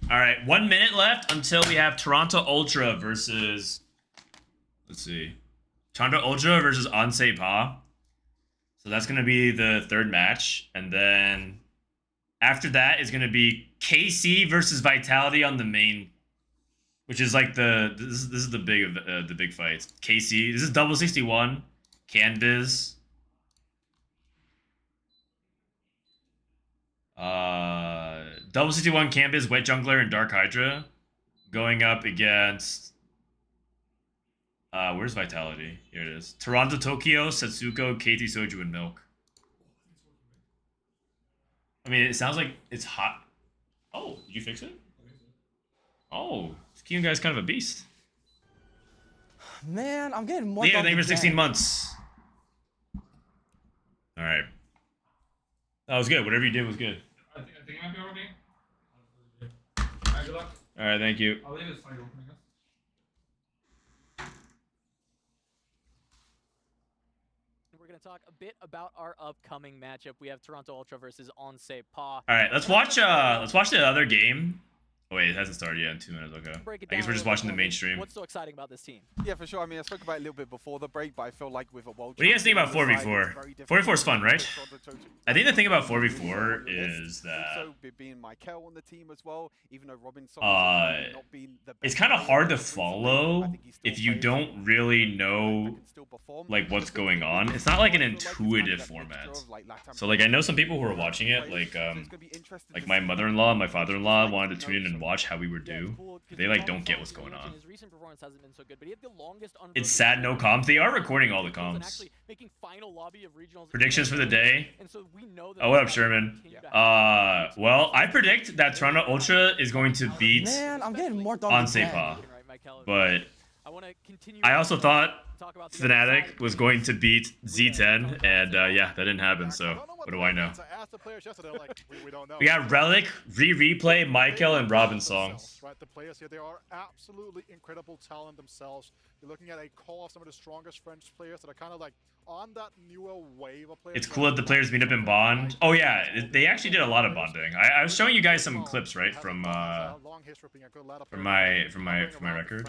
All right, 1 minute left until we have Toronto Ultra versus. Let's see, Toronto Ultra versus Sait. So that's gonna be the third match, and then after that is gonna be KC versus Vitality on the main, which is like this is the big fight. KC. This is double 61. Canbiz. Double 61 Canbiz, Wet Jungler, and Dark Hydra going up against. Where's Vitality? Here it is. Toronto Tokyo, Setsuko, KT Soju, and Milk. I mean, it sounds like it's hot. Oh, did you fix it? Oh, this Kiyoon guy's kind of a beast. Man, I'm getting more. Yeah, thank you for 16 months. All right. That was good. Whatever you did was good. I think it might be already. Alright, good luck. All right, thank you. I'll leave it side open, I guess. We're going to talk a bit about our upcoming matchup. We have Toronto Ultra versus Sait. All right, let's watch the other game. Oh wait, it hasn't started yet in 2 minutes. Okay. I guess we're just watching the main stream. What's so exciting about this team? Yeah, for sure. I mean, I spoke about it a little bit before the break, but I feel like with a world. What do you guys think about 4v4? 4v4 is fun, right? I think the thing about 4v4 is that being Michael on the team as well, even though Robinson it's kind of hard to follow if you don't really know like what's going on. It's not like an intuitive format. So like I know some people who are watching it, like my mother-in-law and my father-in-law wanted to tune in and watch how we were due. They like don't get what's going on. It's sad, no comms. They are recording all the comms. Predictions for the day. Oh, what up, Sherman? Well, I predict that Toronto Ultra is going to beat Sait, but I also thought Fnatic was going to beat Z10, and yeah, that didn't happen, so what do I know? We got Relic, Replay, Michael, and Robin songs. Right, the players here, they are absolutely incredible talent themselves. You're looking at a core of some of the strongest French players that are kind of like on that newer wave of players. It's cool that the players meet up in Bond. Oh yeah, they actually did a lot of bonding. I was showing you guys some clips, right, from my record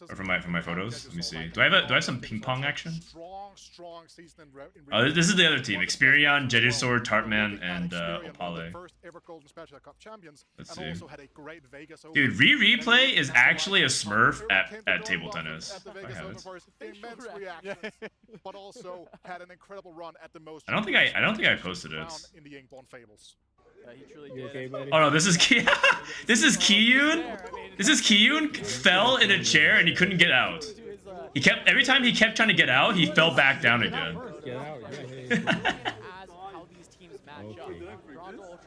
or from my photos. Let me see. Do I have some ping pong action? Oh, this is the other team: Experion, Jedusor, Tartman, and Opale. Let's see. Dude, Replay is actually a Smurf at table tennis. I have it. But also had an incredible run at the most. I don't think I posted it. In the Inkborn Fables. Oh no, this is this is Kiyoon. This is Kiyoon fell in a chair and he couldn't get out. Every time he kept trying to get out, he fell back down again.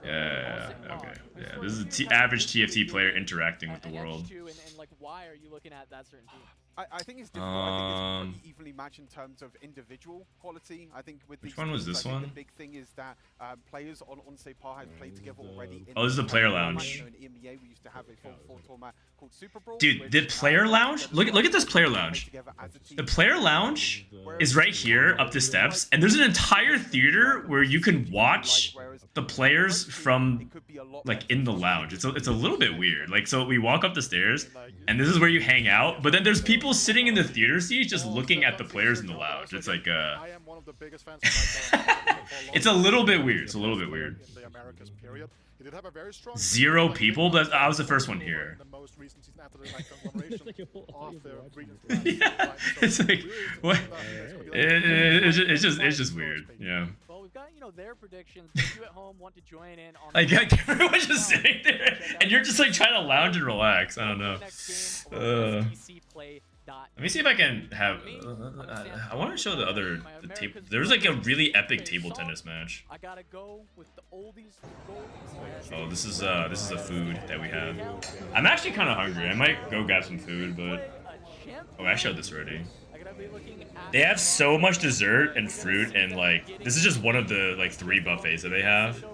Yeah. Okay. Yeah. This is an average TFT player interacting with the world. Why are you looking at that certain team? I think it's difficult. I think it's pretty evenly matched in terms of individual quality. I think with which one was this one? The big thing is that players on Sait have played together already. Oh, this is the player lounge. In EMEA, we used to have a full format called Super Brawl. Dude, the player lounge. Look at this player lounge. The player lounge is right here up the steps, and there's an entire theater where you can watch the players from like in the lounge. It's a little bit weird. Like, so we walk up the stairs, and this is where you hang out. But then there's people sitting in the theater seats just looking at the players in the lounge. It's like it's a little bit weird. It's a little bit weird. 0 people, but I was the first one here. Yeah, it's like what? It's just weird. Yeah. Well, we've got their predictions. If you at home want to join in on like everyone's just sitting there, and you're just like trying to lounge and relax. I don't know. Let me see if I can have. I want to show the other table. There's like a really epic table tennis match. Oh, this is a food that we have. I'm actually kind of hungry. I might go grab some food, but oh, I showed this already. They have so much dessert and fruit, and like this is just one of the like 3 buffets that they have.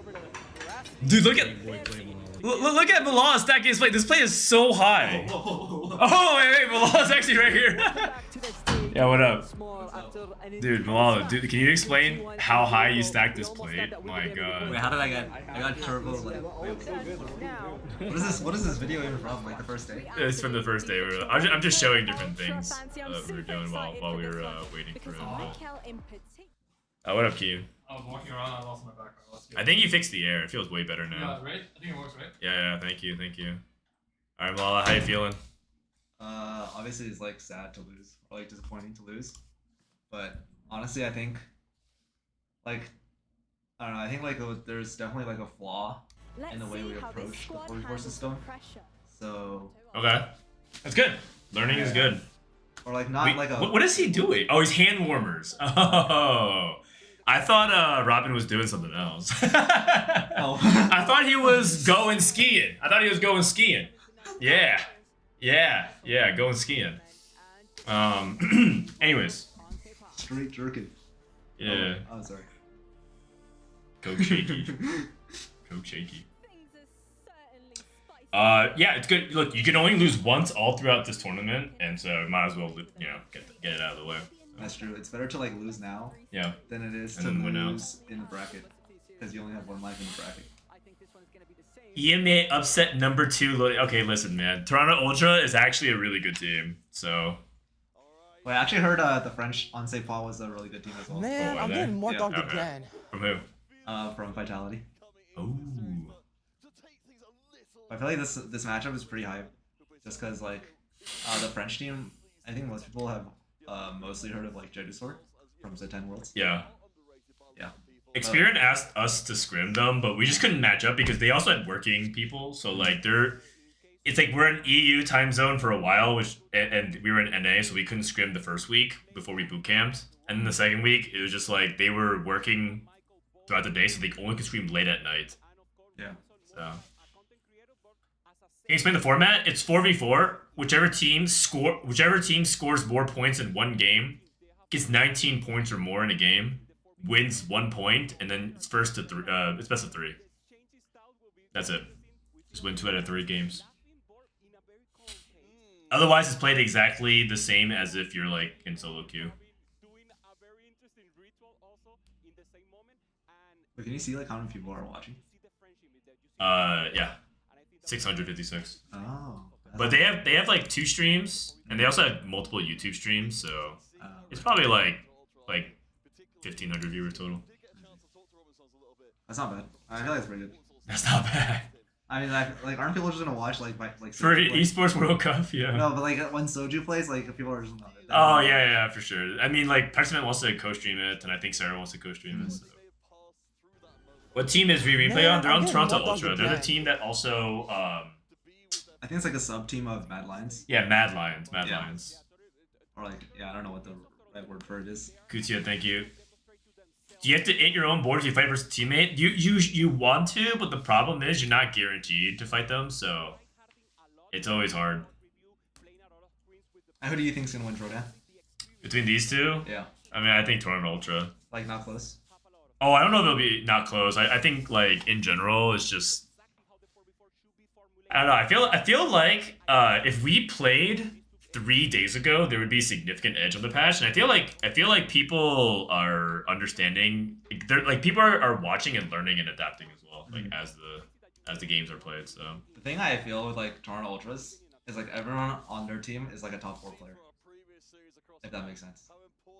Dude, look at Malaw's stack game's play. This play is so high. Oh wait, Malaw's actually right here. Yeah, what up? Dude, Malala, dude, can you explain how high you stacked this plate? My god. Wait, how did I got turbo, like, what is this video even from, like, the first day? It's from the first day. I'm just showing different things that we were doing while we were waiting for him. What up, Q? I was walking around, I lost my background. I think you fixed the air. It feels way better now. Yeah, right? I think it works, right? Yeah, thank you. Alright, Malala, how you feeling? Obviously it's, like, sad to lose, or, like, disappointing to lose. But, honestly, I think, like, I don't know, I think, like, there's definitely, like, a flaw in the way we approach the 4v4 system. So... Okay. That's good. Learning is good. Or, like, not like a... What is he doing? Oh, he's hand warmers. Oh. I thought Robin was doing something else. Oh. I thought he was going skiing. Yeah, going skiing. Anyways. Straight jerking. Yeah. Oh, sorry. Coke shaky. Yeah, it's good. Look, you can only lose once all throughout this tournament, and so might as well, you know, get it out of the way. That's true. It's better to, like, lose now than it is to lose in the bracket, because you only have one life in the bracket. EMA upset number 2. Okay, listen, man. Toronto Ultra is actually a really good team, so... Wait, I actually heard the French on St. Paul was a really good team as well. Man, I'm getting more dogged again. From who? From Vitality. Oh. I feel like this matchup is pretty hype, just because, like, the French team, I think most people have mostly heard of, like, Jedusaur from Z10 Worlds. Yeah. Yeah. Experian asked us to scrim them, but we just couldn't match up because they also had working people. So, like, it's like we're in EU time zone for a while, and we were in NA, so we couldn't scrim the first week before we boot camped. And then the second week, it was just like they were working throughout the day, so they only could stream late at night. Yeah. So. Can you explain the format? It's 4v4. Whichever team scores more points in one game, gets 19 points or more in a game, wins 1 point, and then it's first to three. It's best of 3. That's it. Just win 2 out of 3 games. Otherwise, it's played exactly the same as if you're, like, in solo queue. Wait, can you see, like, how many people are watching? Yeah. 656. Oh. But they have like 2 streams, and they also have multiple YouTube streams, so it's probably like 1,500 viewers total. That's not bad. I feel like it's pretty good. That's not bad. I mean, like aren't people just gonna watch like for Soju esports World Cup? Yeah. No, but like when Soju plays, like people are just not. Oh yeah, for sure. I mean, like President wants to co-stream it, and I think Sarah wants to co-stream it. So. What team is replay on? They're on Toronto Ultra. They're the team that also. I think it's like a sub team of Mad Lions. Yeah, Mad Lions. Lions. Or like, yeah, I don't know what the right word for it is. Kutia, thank you. Do you have to int your own board if you fight versus a teammate? You want to, but the problem is you're not guaranteed to fight them, so it's always hard. Who do you think's gonna win Frodan? Between these two? Yeah. I mean, I think Toronto Ultra. Like, not close? Oh, I don't know if it'll be not close. I think, like, in general, it's just... I don't know. I feel like if we played 3 days ago, there would be a significant edge on the patch, and I feel like people are understanding. They're like people are watching and learning and adapting as well, like as the games are played. So the thing I feel with like Toronto Ultras is like everyone on their team is like a top 4 player. If that makes sense.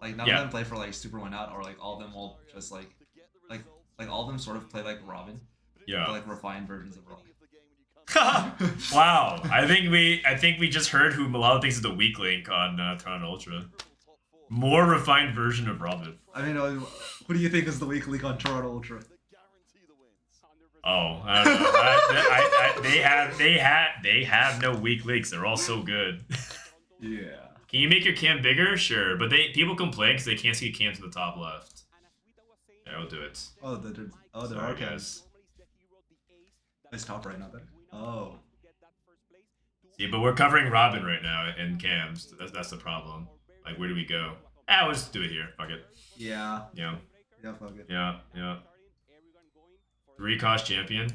Like none of them play for like Super Win Out, or like all of them will just like all of them sort of play like Robin. Yeah. But, like refined versions of Robin. Wow, I think we just heard who Malala thinks is the weak link on Toronto Ultra. More refined version of Robin. I mean, who do you think is the weak link on Toronto Ultra? Oh, I don't know. They have no weak links. They're all so good. Yeah. Can you make your cam bigger? Sure, but people complain because they can't see cams in the top left. Yeah, I'll do it. Oh, there are cams. It's top right now, there. Oh. See, but we're covering Robin right now in cams. That's the problem. Like, where do we go? We'll just do it here. Fuck it. Yeah. Yeah. Yeah, fuck it. Yeah. 3 cost champion.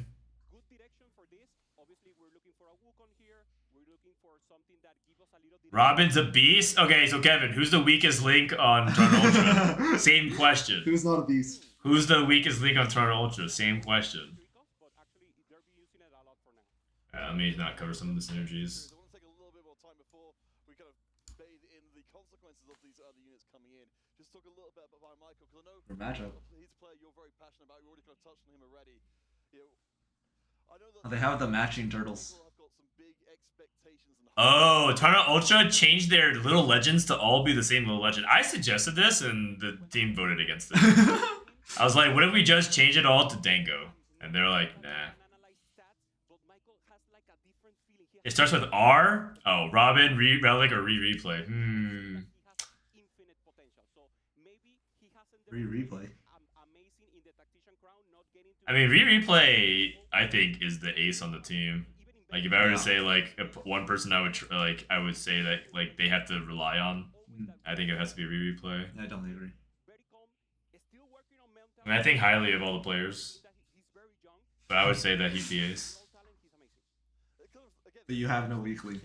Robin's a beast? Okay, so Kevin, who's the weakest link on Toronto Ultra? Same question. Who's not a beast? Who's the weakest link on Toronto Ultra? Same question. Let me not cover some of the synergies. For matchup. Oh, they have the matching turtles. Oh, Toronto Ultra changed their little legends to all be the same little legend. I suggested this, and the team voted against it. I was like, what if we just change it all to Dango? And they're like, nah. It starts with R? Oh, Robin, Relic, or Replay. Replay. I mean, Replay, I think, is the ace on the team. Like, if I were to say, like, one person I would say that, like, they have to rely on, I think it has to be Replay. I don't agree. I mean, I think highly of all the players. But I would say that he's the ace. But you have no weak link.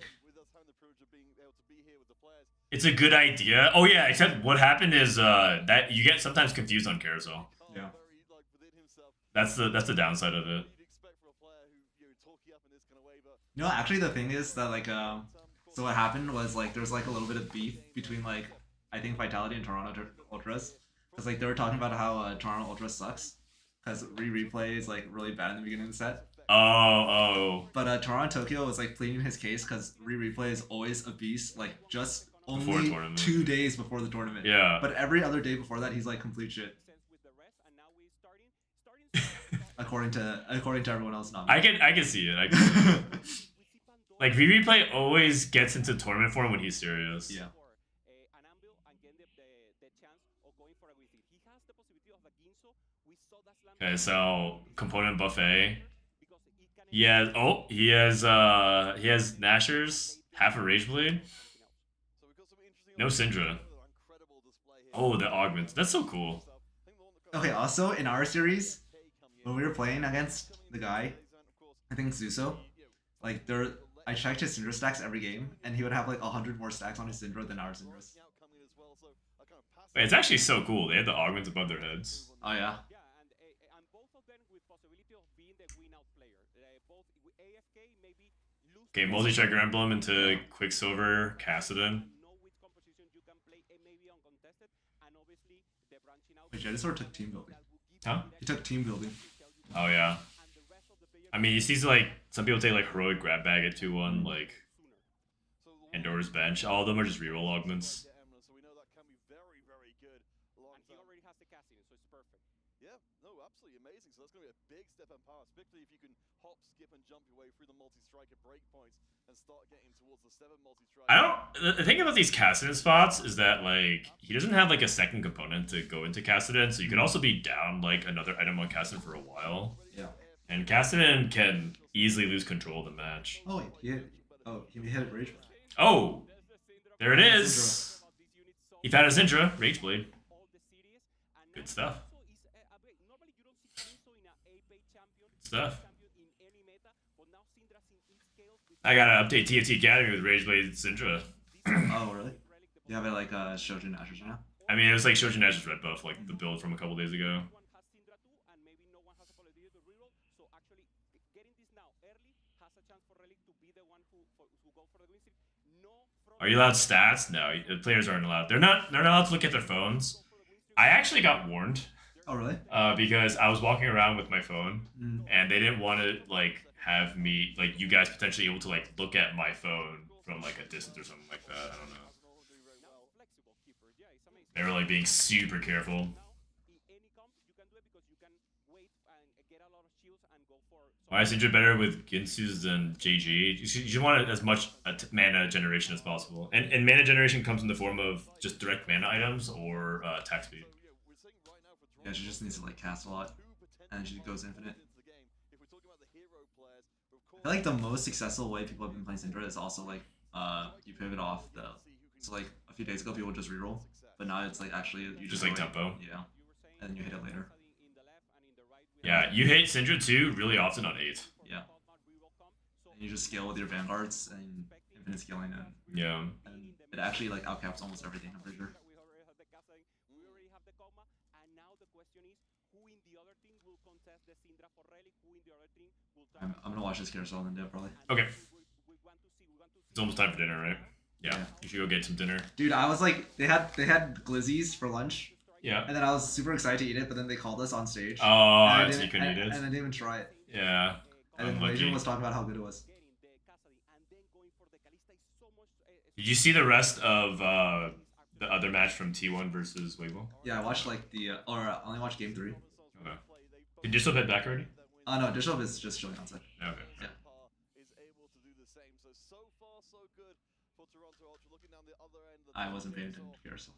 It's a good idea. Oh yeah, except what happened is that you get sometimes confused on carousel. Yeah. That's the downside of it. You know, actually the thing is that like so what happened was like there was like a little bit of beef between like I think Vitality and Toronto Ultras because like they were talking about how Toronto Ultras sucks because replay is like really bad in the beginning of the set. Oh. But Toronto Tokyo was like pleading his case because replay is always a beast, like just only 2 days before the tournament. Yeah. But every other day before that, he's like complete shit. according to everyone else, not me. I can see it. I can see it. Like replay always gets into tournament form when he's serious. Yeah. Okay, so component buffet. He has Nashers, half a Rage Blade. No Syndra. Oh, the augments. That's so cool. Okay, also in our series, when we were playing against the guy, I think Zuso, like I checked his Syndra stacks every game, and he would have like 100 more stacks on his Syndra than our Syndras. It's actually so cool. They had the augments above their heads. Oh yeah. Okay, multi-striker emblem into Quicksilver, Cassidon. Wait, Jedisor took team building. Huh? He took team building. Oh yeah. I mean, you see like some people take like heroic grab bag at 2-1, like Endora's bench. All of them are just reroll augments. Big step and pass, particularly if you can hop, skip, and jump your way through the multi-striker breakpoints and start getting towards the 7 multi-striker. The thing about these Cassidon spots is that like he doesn't have like a second component to go into Cassidon, so you could also be down like another item on Cassidon for a while. Yeah. And Cassidon can easily lose control of the match. Oh wait, he hit it Rage Blade. Oh, there it is. He found a Syndra, Rage Blade. Good stuff. Stuff. I gotta update TFT Academy with Rage Blade Syndra. Oh really? You have it like Shojin Ashes now? I mean, it was like Shojin Ashes red buff, like the build from a couple days ago. Are you allowed stats? No, the players aren't allowed. They're not allowed to look at their phones. I actually got warned. Oh really? Because I was walking around with my phone, and they didn't want to like have me like you guys potentially able to like look at my phone from like a distance or something like that. I don't know. They were like being super careful. Why is Syndra better with Ginsu's than JG? You should want as much mana generation as possible, and mana generation comes in the form of just direct mana items or attack speed. Yeah, she just needs to like cast a lot, and she goes infinite. I feel like the most successful way people have been playing Syndra is also like you pivot off so like a few days ago people would just reroll, but now it's like actually you just like tempo. Yeah, and then you hit it later. Yeah, you hit Syndra too really often on 8. Yeah. you just scale with your vanguards and infinite scaling, and Yeah. it actually like outcaps almost everything. I'm pretty sure. I'm gonna watch this carousel and then probably. Okay. It's almost time for dinner, right? Yeah. Yeah. You should go get some dinner. Dude, I was like, they had glizzies for lunch, Yeah. and then I was super excited to eat it, but then they called us on stage. Oh, and so you couldn't eat it? And I didn't even try it. Yeah. And then Unlucky. Malaysian was talking about how good it was. Did you see the rest of the other match from T1 versus Weibo? Yeah, I watched like I only watched game 3. Okay. Did Digital head back already? Oh no, Digital is just chilling outside. Okay. Yeah. I wasn't paying attention to carousel.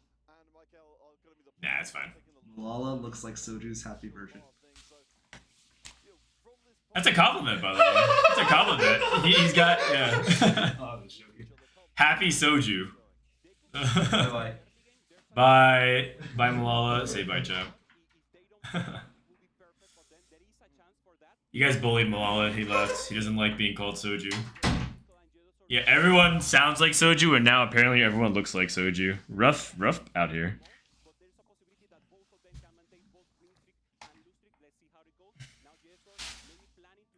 Nah, it's fine. Malala looks like Soju's happy version. That's a compliment, by the way. That's a compliment. He's got, yeah. Happy Soju. Bye. Bye. Bye, Malala. Say bye, champ. You guys bullied Malala. He left. He doesn't like being called Soju. Yeah, everyone sounds like Soju, and now apparently everyone looks like Soju. Rough out here.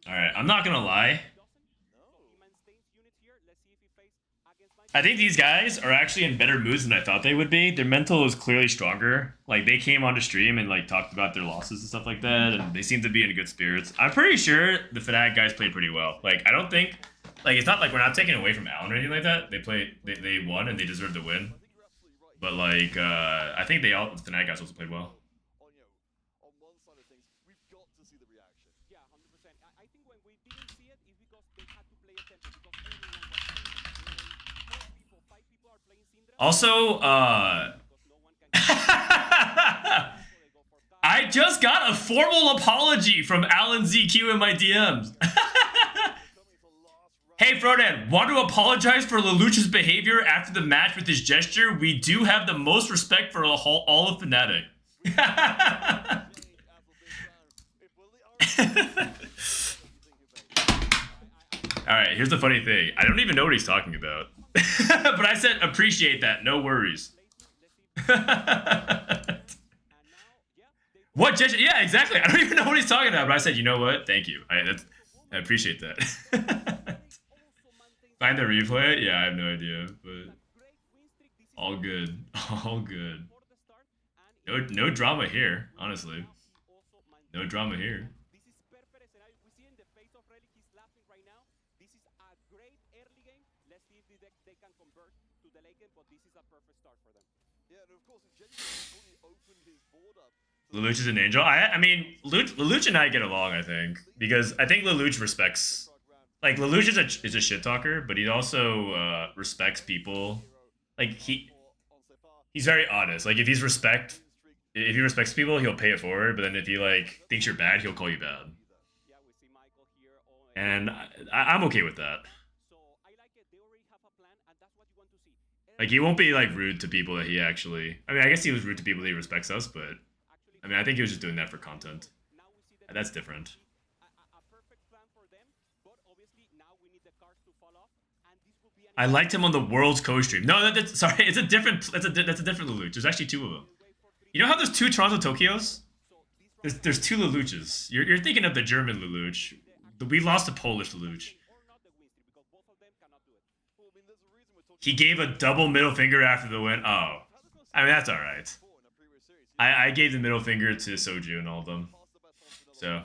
Alright, I'm not gonna lie. I think these guys are actually in better moods than I thought they would be. Their mental is clearly stronger. Like, they came onto stream and, like, talked about their losses and stuff like that, and they seem to be in good spirits. I'm pretty sure the Fnatic guys played pretty well. Like, I don't think... Like, it's not like we're not taking away from Allen or anything like that. They won and they deserve to win. But, like, I think the Fnatic guys also played well. Also, I just got a formal apology from Alan ZQ in my DMs. Hey, Frodan, want to apologize for Lelouch's behavior after the match with his gesture? We do have the most respect for all of Fnatic. Alright, here's the funny thing. I don't even know what he's talking about. But I said, appreciate that, no worries. What gesture? Yeah, exactly. I don't even know what he's talking about, but I said, you know what? Thank you. I appreciate that. Find the replay? Yeah, I have no idea, but all good. All good. No drama here, honestly. No drama here. Lelouch is an angel. I mean, Lelouch and I get along, I think, because I think Lelouch respects. Like, Lelouch is a shit talker, but he also respects people. Like, he's very honest. Like, if he respects people, he'll pay it forward. But then if he like thinks you're bad, he'll call you bad. And I'm okay with that. Like, he won't be like rude to people that he actually. I mean, I guess he was rude to people that he respects us, but I mean, I think he was just doing that for content. That's different. I liked him on the world's Costream. No, sorry, it's a different. That's a different Lelouch. There's actually two of them. You know how there's two Toronto Tokyos? There's two Lelouches. You're thinking of the German Lelouch. We lost the Polish Lelouch. He gave a double middle finger after the win. Oh, I mean that's all right. I gave the middle finger to Soju and all of them. So.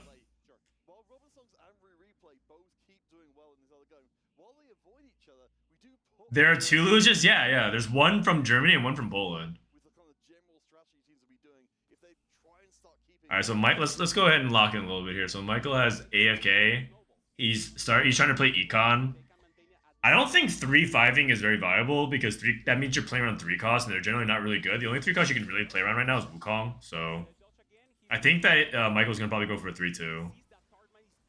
There are two Lelouches? Yeah. There's one from Germany and one from Poland. Alright, so Mike, let's go ahead and lock in a little bit here. So Michael has AFK. He's trying to play Econ. I don't think 3-5ing is very viable because that means you're playing around 3 costs and they're generally not really good. The only 3 costs you can really play around right now is Wukong. So I think that Michael's gonna probably go for a 3-2. And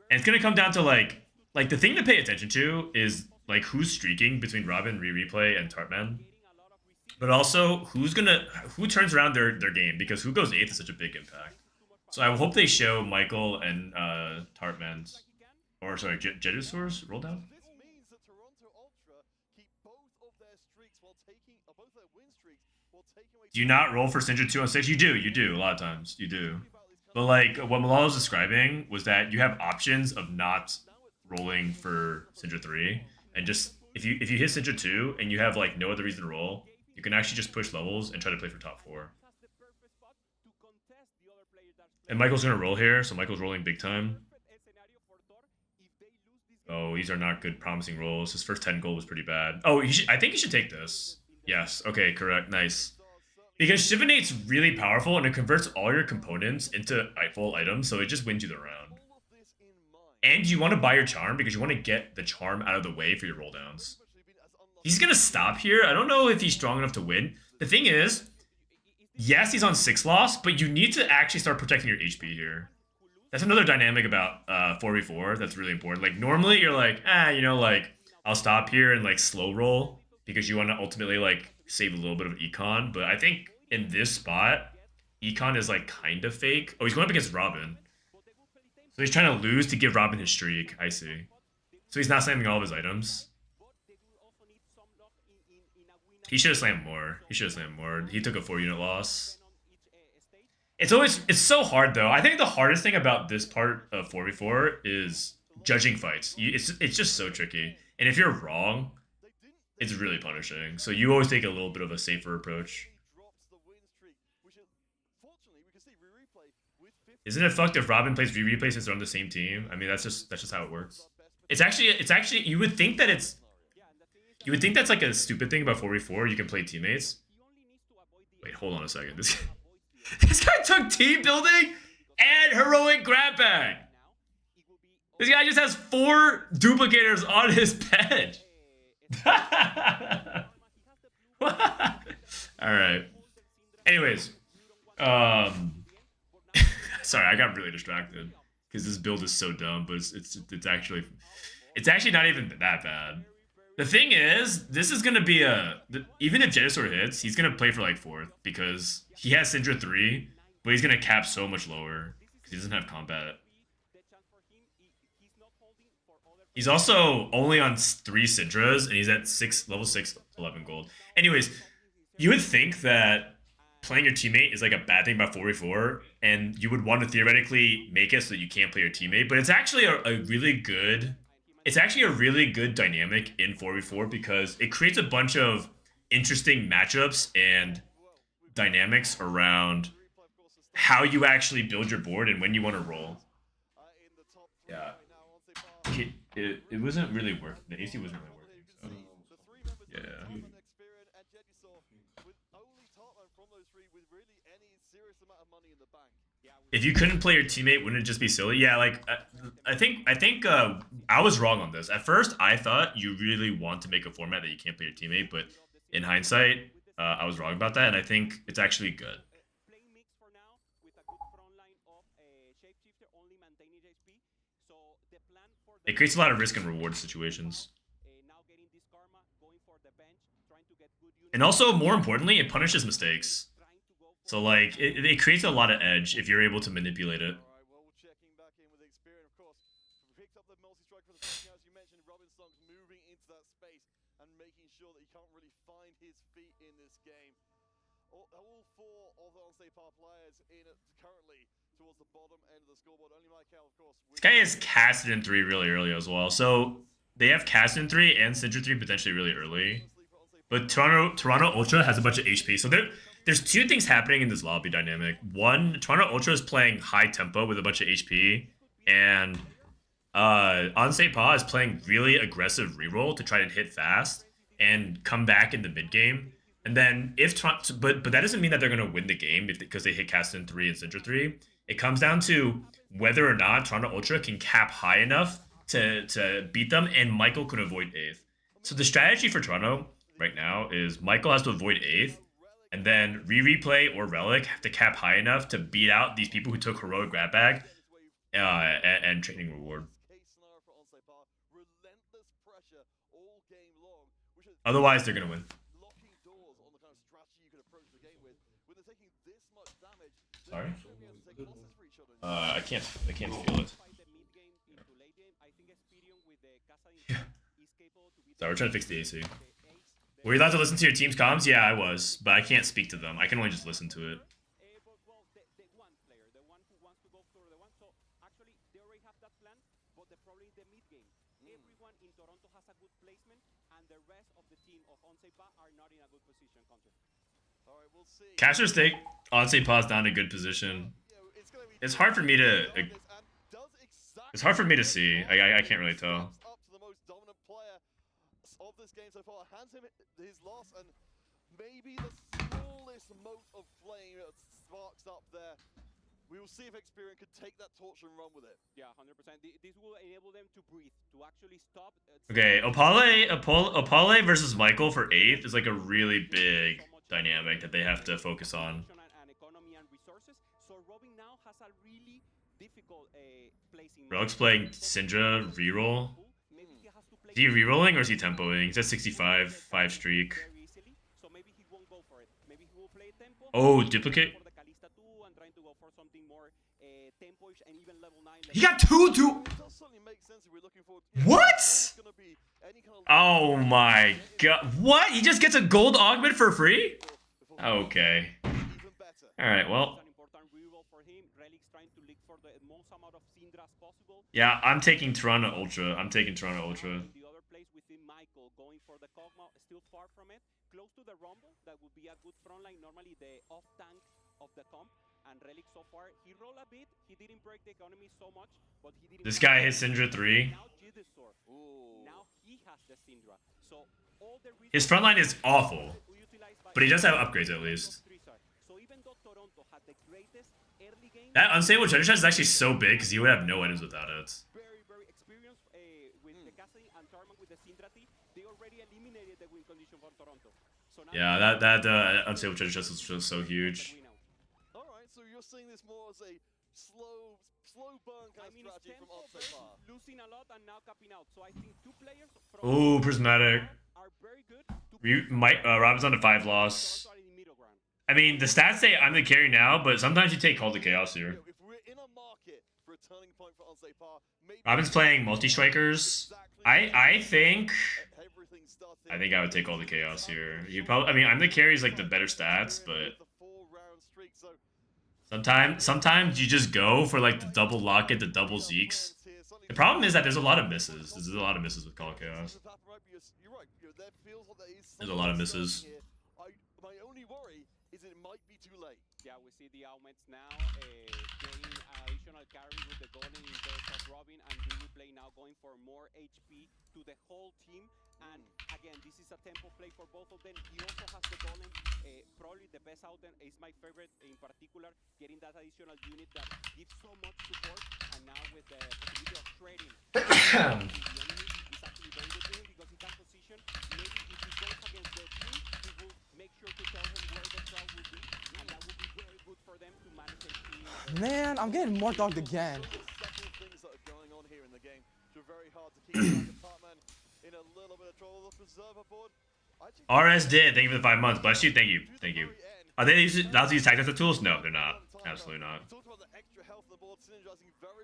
it's gonna come down to like the thing to pay attention to is like who's streaking between Robin, Replay, and Tartman. But also who turns around their game, because who goes 8th is such a big impact. So I hope they show Michael and Tartman's, or sorry, Jedusaur's roll down. Toronto Ultra keep both of their streaks while taking both their win streaks while taking away. Do you not roll for Syndra 2 on 6? You do. A lot of times. You do. But like what Malala was describing was that you have options of not rolling for Syndra 3, and just if you hit Syndra 2 and you have like no other reason to roll, you can actually just push levels and try to play for top 4. And Michael's gonna roll here, so Michael's rolling big time. Oh, these are not good promising rolls. His first 10 gold was pretty bad. Oh, I think he should take this. Yes, okay, correct, nice. Because Shivanate's really powerful and it converts all your components into full items, so it just wins you the round. And you want to buy your charm because you want to get the charm out of the way for your roll downs. He's gonna stop here. I don't know if he's strong enough to win. The thing is, yes, he's on 6 loss, but you need to actually start protecting your HP here. That's another dynamic about 4v4 that's really important. Like, normally you're like, you know, like, I'll stop here and, like, slow roll because you want to ultimately, like, save a little bit of econ. But I think in this spot, econ is, like, kind of fake. Oh, he's going up against Robin. So he's trying to lose to give Robin his streak. I see. So he's not slamming all of his items. He should have slammed more. He took a 4-unit loss. It's so hard though. I think the hardest thing about this part of 4v4 is judging fights. It's just so tricky. And if you're wrong, it's really punishing. So you always take a little bit of a safer approach. Isn't it fucked if Robin plays replay since they're on the same team? I mean, that's just how it works. It's actually you would think that's like a stupid thing about 4v4. You can play teammates. Wait, hold on a second. This guy took team building and heroic grab bag. This guy just has 4 duplicators on his bench. Alright. Anyways. Sorry, I got really distracted. Because this build is so dumb, but it's actually not even that bad. The thing is, this is going to be even if Jettisor hits, he's going to play for like 4th because he has Syndra 3, but he's going to cap so much lower because he doesn't have combat. He's also only on 3 Syndras, and he's at level 6, 11 gold. Anyways, you would think that playing your teammate is like a bad thing about 4v4, and you would want to theoretically make it so that you can't play your teammate, but it's actually a really good... It's actually a really good dynamic in 4v4 because it creates a bunch of interesting matchups and dynamics around how you actually build your board and when you want to roll. Yeah. It wasn't really working. The AC wasn't really working. So. Yeah. If you couldn't play your teammate, wouldn't it just be silly? Yeah, like I think I was wrong on this. At first, I thought you really want to make a format that you can't play your teammate, but in hindsight, I was wrong about that, and I think it's actually good. It creates a lot of risk and reward situations. And also, more importantly, it punishes mistakes. So, like, it creates a lot of edge if you're able to manipulate it. Alright, well, checking back in with the experience, of course. Picked up the multi-strike for the first, as you mentioned, Robinson's moving into that space and making sure that he can't really find his feet in this game. All 4 of the Sait players in currently towards the bottom end of the scoreboard. Only Michael, of course. This guy is casted in 3 really early as well. So, they have casted in 3 and Syndra 3 potentially really early. But Toronto Ultra has a bunch of HP. So, there's 2 things happening in this lobby dynamic. One, Toronto Ultra is playing high tempo with a bunch of HP, and Sait is playing really aggressive reroll to try to hit fast and come back in the mid game. And then if Toronto, but that doesn't mean that they're gonna win the game because they hit Caston 3 and Syndra 3. It comes down to whether or not Toronto Ultra can cap high enough to beat them, and Michael can avoid 8th. So the strategy for Toronto right now is Michael has to avoid 8th. And then replay or Relic have to cap high enough to beat out these people who took heroic grab bag and training reward. Otherwise, they're gonna win. Sorry. I can't feel it. Yeah. Sorry, we're trying to fix the AC. Were you allowed to listen to your team's comms? Yeah, I was, but I can't speak to them. I can only just listen to it. Caster Stake on St. Pa's not in a good position. It's hard for me to. It's hard for me to see. I can't really tell. Of this game so far, hands him his loss, and maybe the smallest mote of flame sparks up there. We will see if Experian can take that torch and run with it. Yeah, 100%. This will enable them to breathe, to actually stop. Okay, Opale versus Michael for 8th is like a really big dynamic that they have to focus on. Relic's playing Syndra reroll. Is he rerolling or is he tempoing? He's at 65, 5 streak. Oh, duplicate. He got 2. What? Oh my god. What? He just gets a gold augment for free? Okay. Alright, well. Yeah, I'm taking Toronto Ultra. I'm taking Toronto Ultra. Going for the Kog'Maw, still far from it, close to the Rumble. That would be a good front line, normally the off tank of the comp. And Relic so far, he rolled a bit, he didn't break the economy so much, but he didn't. This guy hits Syndra 3. Now he has the Syndra. So all the his front line is awful, but he does have upgrades at least. So even though Toronto had the greatest early game, that unstable treasure chest is actually so big because he would have no items without it. Very experienced with the casting and Tarman with the Syndra T. They already eliminated the win condition for Toronto. So yeah, that unstable treasure chest is just so huge. Alright, so you're seeing this more as a slow burn kind of strategy from Otsepar. Losing a lot and now capping out. So I think 2 players from Ooh, Prismatic. are very good. Robin's on a 5 loss. I mean, the stats say I'm the carry now, but sometimes you take Call to Chaos here. If we're in a market for a turning point for Otsepar, Robin's playing multi-strikers. I think I would take all the chaos here. You probably, I mean, I'm the carry's like the better stats, but sometimes you just go for like the double locket, the double Zeeks. The problem is that there's a lot of misses. There's a lot of misses with Call of Chaos. There's a lot of misses. My only worry is it might be too late. Yeah, we see the augments now getting additional carry with the golden in terms of Robin, and we play now going for more HP to the whole team. And again, this is a tempo play for both of them. He also has the golem, probably the best out there. Is my favorite in particular, getting that additional unit that gives so much support. And now with the possibility of trading, the enemy is actually very good to him because he can position. Maybe if he goes against the team, he will make sure to tell him where the crowd will be, and that will be very good for them to manage HP. Man, I'm getting more dogged again. Several things that are going on here in the game, which are very hard to keep track of. Partman in a little bit of trouble. The preserver board. RS did. Thank you for the 5 months. Bless you. Thank you. Thank you. Are they allowed to use tactical tools? No, they're not. Absolutely not.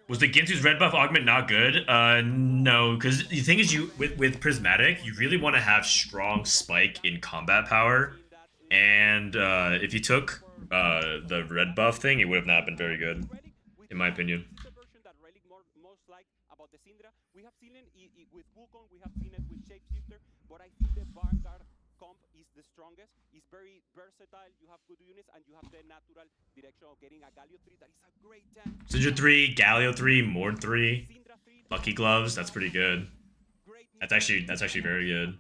Was the Ginsu's red buff augment not good? No, because the thing is, with Prismatic, you really want to have strong spike in combat power, and if you took the red buff thing, it would have not been very good, in my opinion. We have seen it with Wukong, we have seen it with Shapeshifter, but I think the Vanguard comp is the strongest. It's very versatile, you have good units, and you have the natural direction of getting a Galio 3 that is a great tank. Syndra 3, Galio 3, Mord 3, Lucky Gloves, that's pretty good. That's actually very good.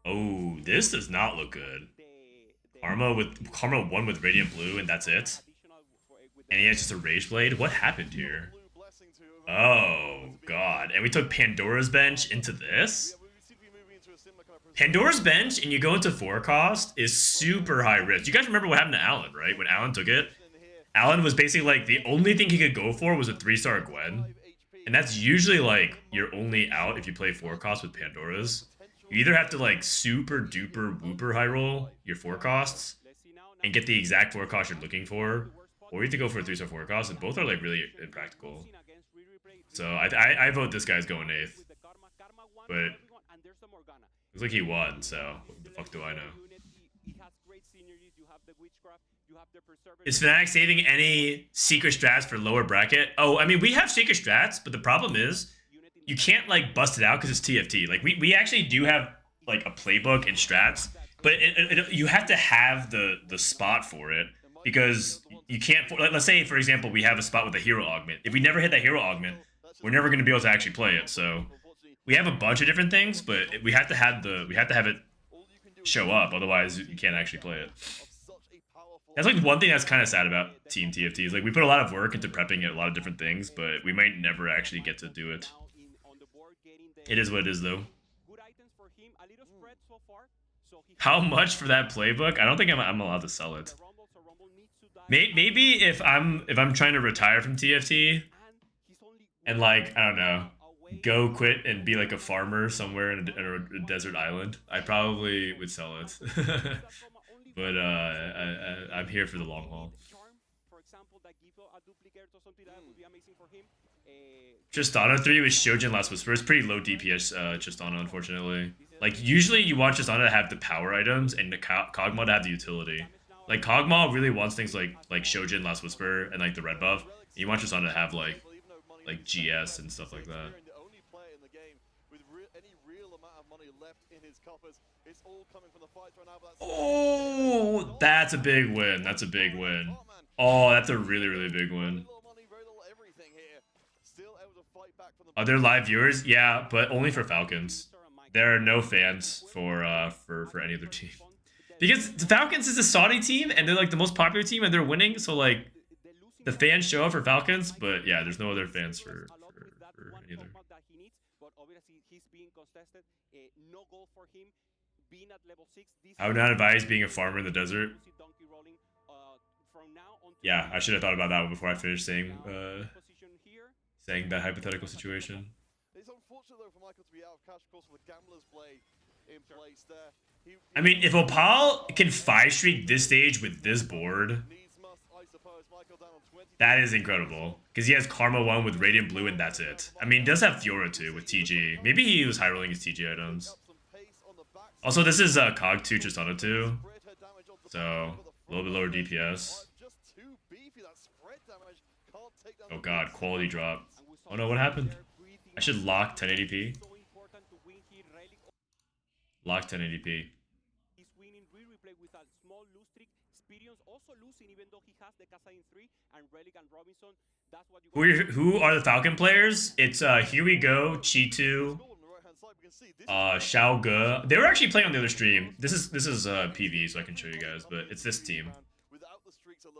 Oh, this does not look good. Karma 1 with Radiant Blue, and that's it? And he has just a Rage Blade? What happened here? Oh, God. And we took Pandora's Bench into this? Pandora's Bench, and you go into 4 cost, is super high risk. You guys remember what happened to Alan, right? When Alan took it? Alan was basically like, the only thing he could go for was a 3-star Gwen. And that's usually like, your only out if you play 4 cost with Pandora's. You either have to like super duper whooper high roll your 4 costs and get the exact 4 cost you're looking for, or you have to go for a 3-star 4 cost, and both are like really impractical. So I vote this guy's going 8th. but looks like he won, so what the fuck do I know? Is Fnatic saving any secret strats for lower bracket? Oh, I mean, we have secret strats, but the problem is you can't like bust it out because it's TFT. Like we actually do have like a playbook and strats, but you have to have the spot for it, because you can't. Let's say, for example, we have a spot with a hero augment. If we never hit that hero augment, we're never going to be able to actually play it. So we have a bunch of different things, but we have to have it show up. Otherwise, you can't actually play it. That's like one thing that's kind of sad about Team TFT is like we put a lot of work into prepping a lot of different things, but we might never actually get to do it. It is what it is, though. How much for that playbook? I don't think I'm allowed to sell it. Maybe if I'm trying to retire from TFT and like I don't know, go quit and be like a farmer somewhere in a desert island, I probably would sell it. But I'm here for the long haul. Tristana 3 with Shojin Last Whisper. It's pretty low DPS Tristana, unfortunately. Like, usually you want Tristana to have the power items and the Kog'Maw to have the utility. Like, Kog'Maw really wants things like Shojin Last Whisper and like the red buff. And you want Tristana to have like GS and stuff like that. Oh, that's a big win. That's a big win. Oh, that's a really, really big win. Are there live viewers? Yeah, but only for Falcons. There are no fans for any other team. Because the Falcons is a Saudi team, and they're like the most popular team, and they're winning, so like the fans show up for Falcons, but yeah, there's no other fans for either. I would not advise being a farmer in the desert. Yeah, I should have thought about that one before I finished saying that hypothetical situation. It's unfortunate though for Michael to be out of cash, of course, with the gambler's play in place there. I mean, if Opal can 5 streak this stage with this board, that is incredible. Because he has Karma 1 with Radiant Blue and that's it. I mean, he does have Fiora 2 with TG. Maybe he was high rolling his TG items. Also, this is Cog 2, Tristana 2. So, a little bit lower DPS. Oh god, quality drop. Oh no, what happened? I should lock 1080p. Lock 1080p. Who are the Falcon players? It's Here We Go, Chi2, Xiao Ge. They were actually playing on the other stream. This is PV, so I can show you guys, but it's this team.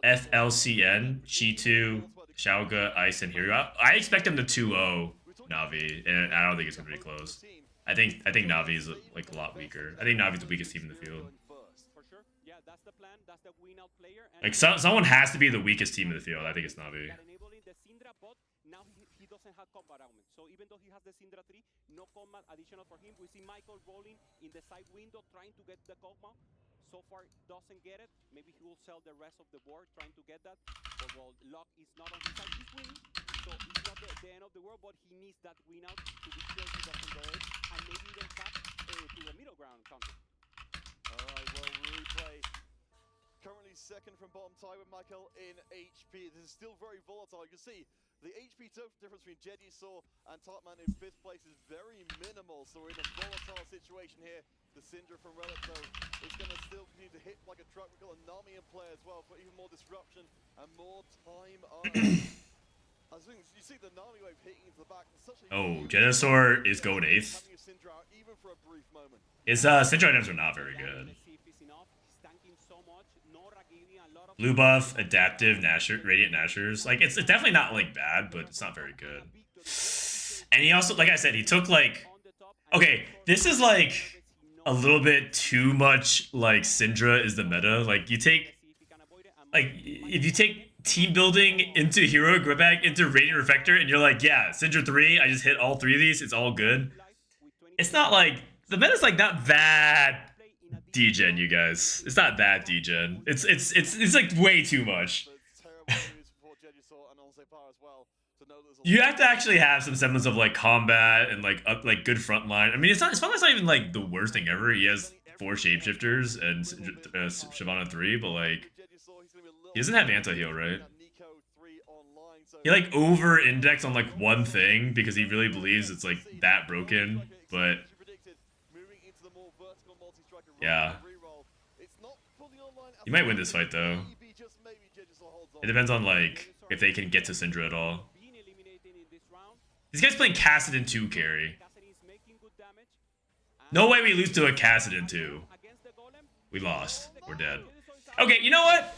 FLCN, Chi2, Xiao Ge, Ice, and Hero. I expect them to 2-0 Na'Vi, and I don't think it's gonna be close. I think Na'Vi is like a lot weaker. I think Na'Vi's the weakest team in the field. Like someone has to be the weakest team in the field. I think it's Na'Vi. Now he doesn't have combat augment. So even though he has the Syndra 3, no combat additional for him. We see Michael rolling in the side window trying to get the Kog'Maw. So far doesn't get it. Maybe he will sell the rest of the board trying to get that. But well, Luck is not on his side. He's winning. So it's not the end of the world, but he needs that win out to be sure he doesn't go in. And maybe even tap to the middle ground counter. Alright, well, replay. Currently second from bottom tie with Michael in HP. This is still very volatile. You can see the HP difference between Jedisaw and Tartman in 5th place is very minimal. So we're in a volatile situation here. The Syndra from Relic though is going to still continue to hit like a truck. We've got a Nami in play as well for even more disruption and more time. You see the Nami wave hitting into the back. Oh, Jedisaw is going 8th. His Syndra items are not very good. Blue buff, adaptive, Nasher, Radiant Nashers. Like, it's definitely not, like, bad, but it's not very good. And he also, like I said, he took, like... Okay, this is, like, a little bit too much, like, Syndra is the meta. Like, you take... Like, if you take team building into Hero, go back into Radiant Reflector, and you're like, yeah, Syndra 3, I just hit all 3 of these, it's all good. It's not, like... The meta's, like, not that... degen, you guys. It's not that degen. It's like way too much. You have to actually have some semblance of like combat and like good front line. I mean, it's not even like the worst thing ever. He has 4 shapeshifters and Shyvana 3, but like he doesn't have anti-heal, right? He like over-index on like one thing because he really believes it's like that broken, but yeah. He might win this fight though. It depends on like if they can get to Syndra at all. These guys playing Kassadin 2 carry. No way we lose to a Kassadin 2. We lost. We're dead. Okay, you know what?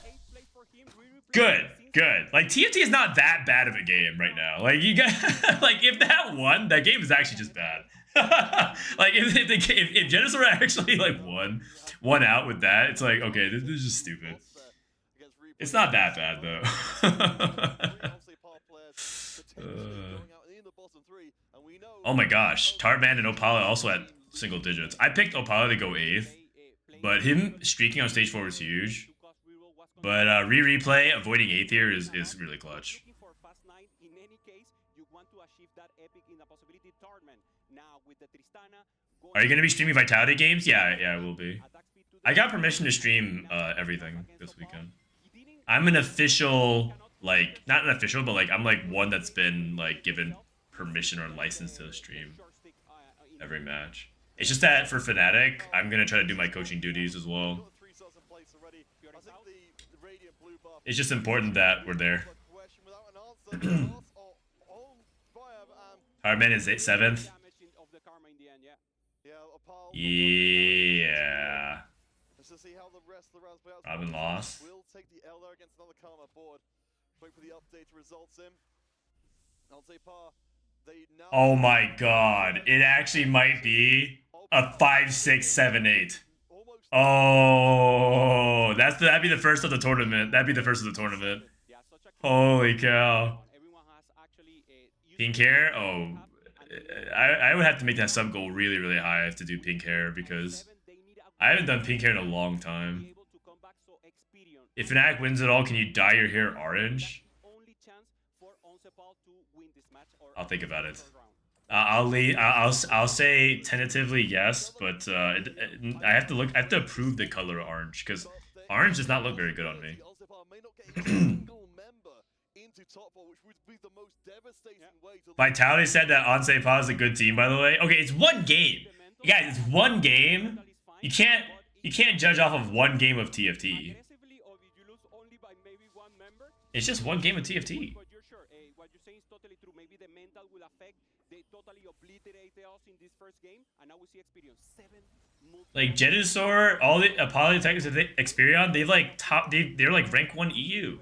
Good, good. Like TFT is not that bad of a game right now. Like you guys, like if that won, that game is actually just bad. Like if Genesis actually like won out with that, it's like okay, this is just stupid. It's not that bad though. Oh my gosh, Tartman and Opala also at single digits. I picked Opala to go 8th, but him streaking on stage 4 was huge. But replay avoiding 8th here is really clutch. Are you gonna be streaming Vitality games? Yeah, I will be. I got permission to stream everything this weekend. I'm an official, like, not an official, but like I'm like one that's been like given permission or license to stream every match. It's just that for Fnatic, I'm gonna try to do my coaching duties as well. It's just important that we're there. Hardman is 7th. Yeah. Robin lost. Oh my god. It actually might be a 5, 6, 7, 8. Oh, that'd be the first of the tournament. That'd be the first of the tournament. Holy cow. Pink hair? Oh, I would have to make that sub goal really, really high to do pink hair because I haven't done pink hair in a long time. If Fnatic wins it all, can you dye your hair orange? I'll think about it. I'll say tentatively yes, but I have to approve the color orange because orange does not look very good on me. Vitality said that Onseipa is a good team, by the way. Okay, it's one game, guys. It's one game. You can't judge off of one game of TFT. It's just one game of TFT. Like Jedusor, all the Apollo attackers that Experion, they've like they're like rank 1 EU.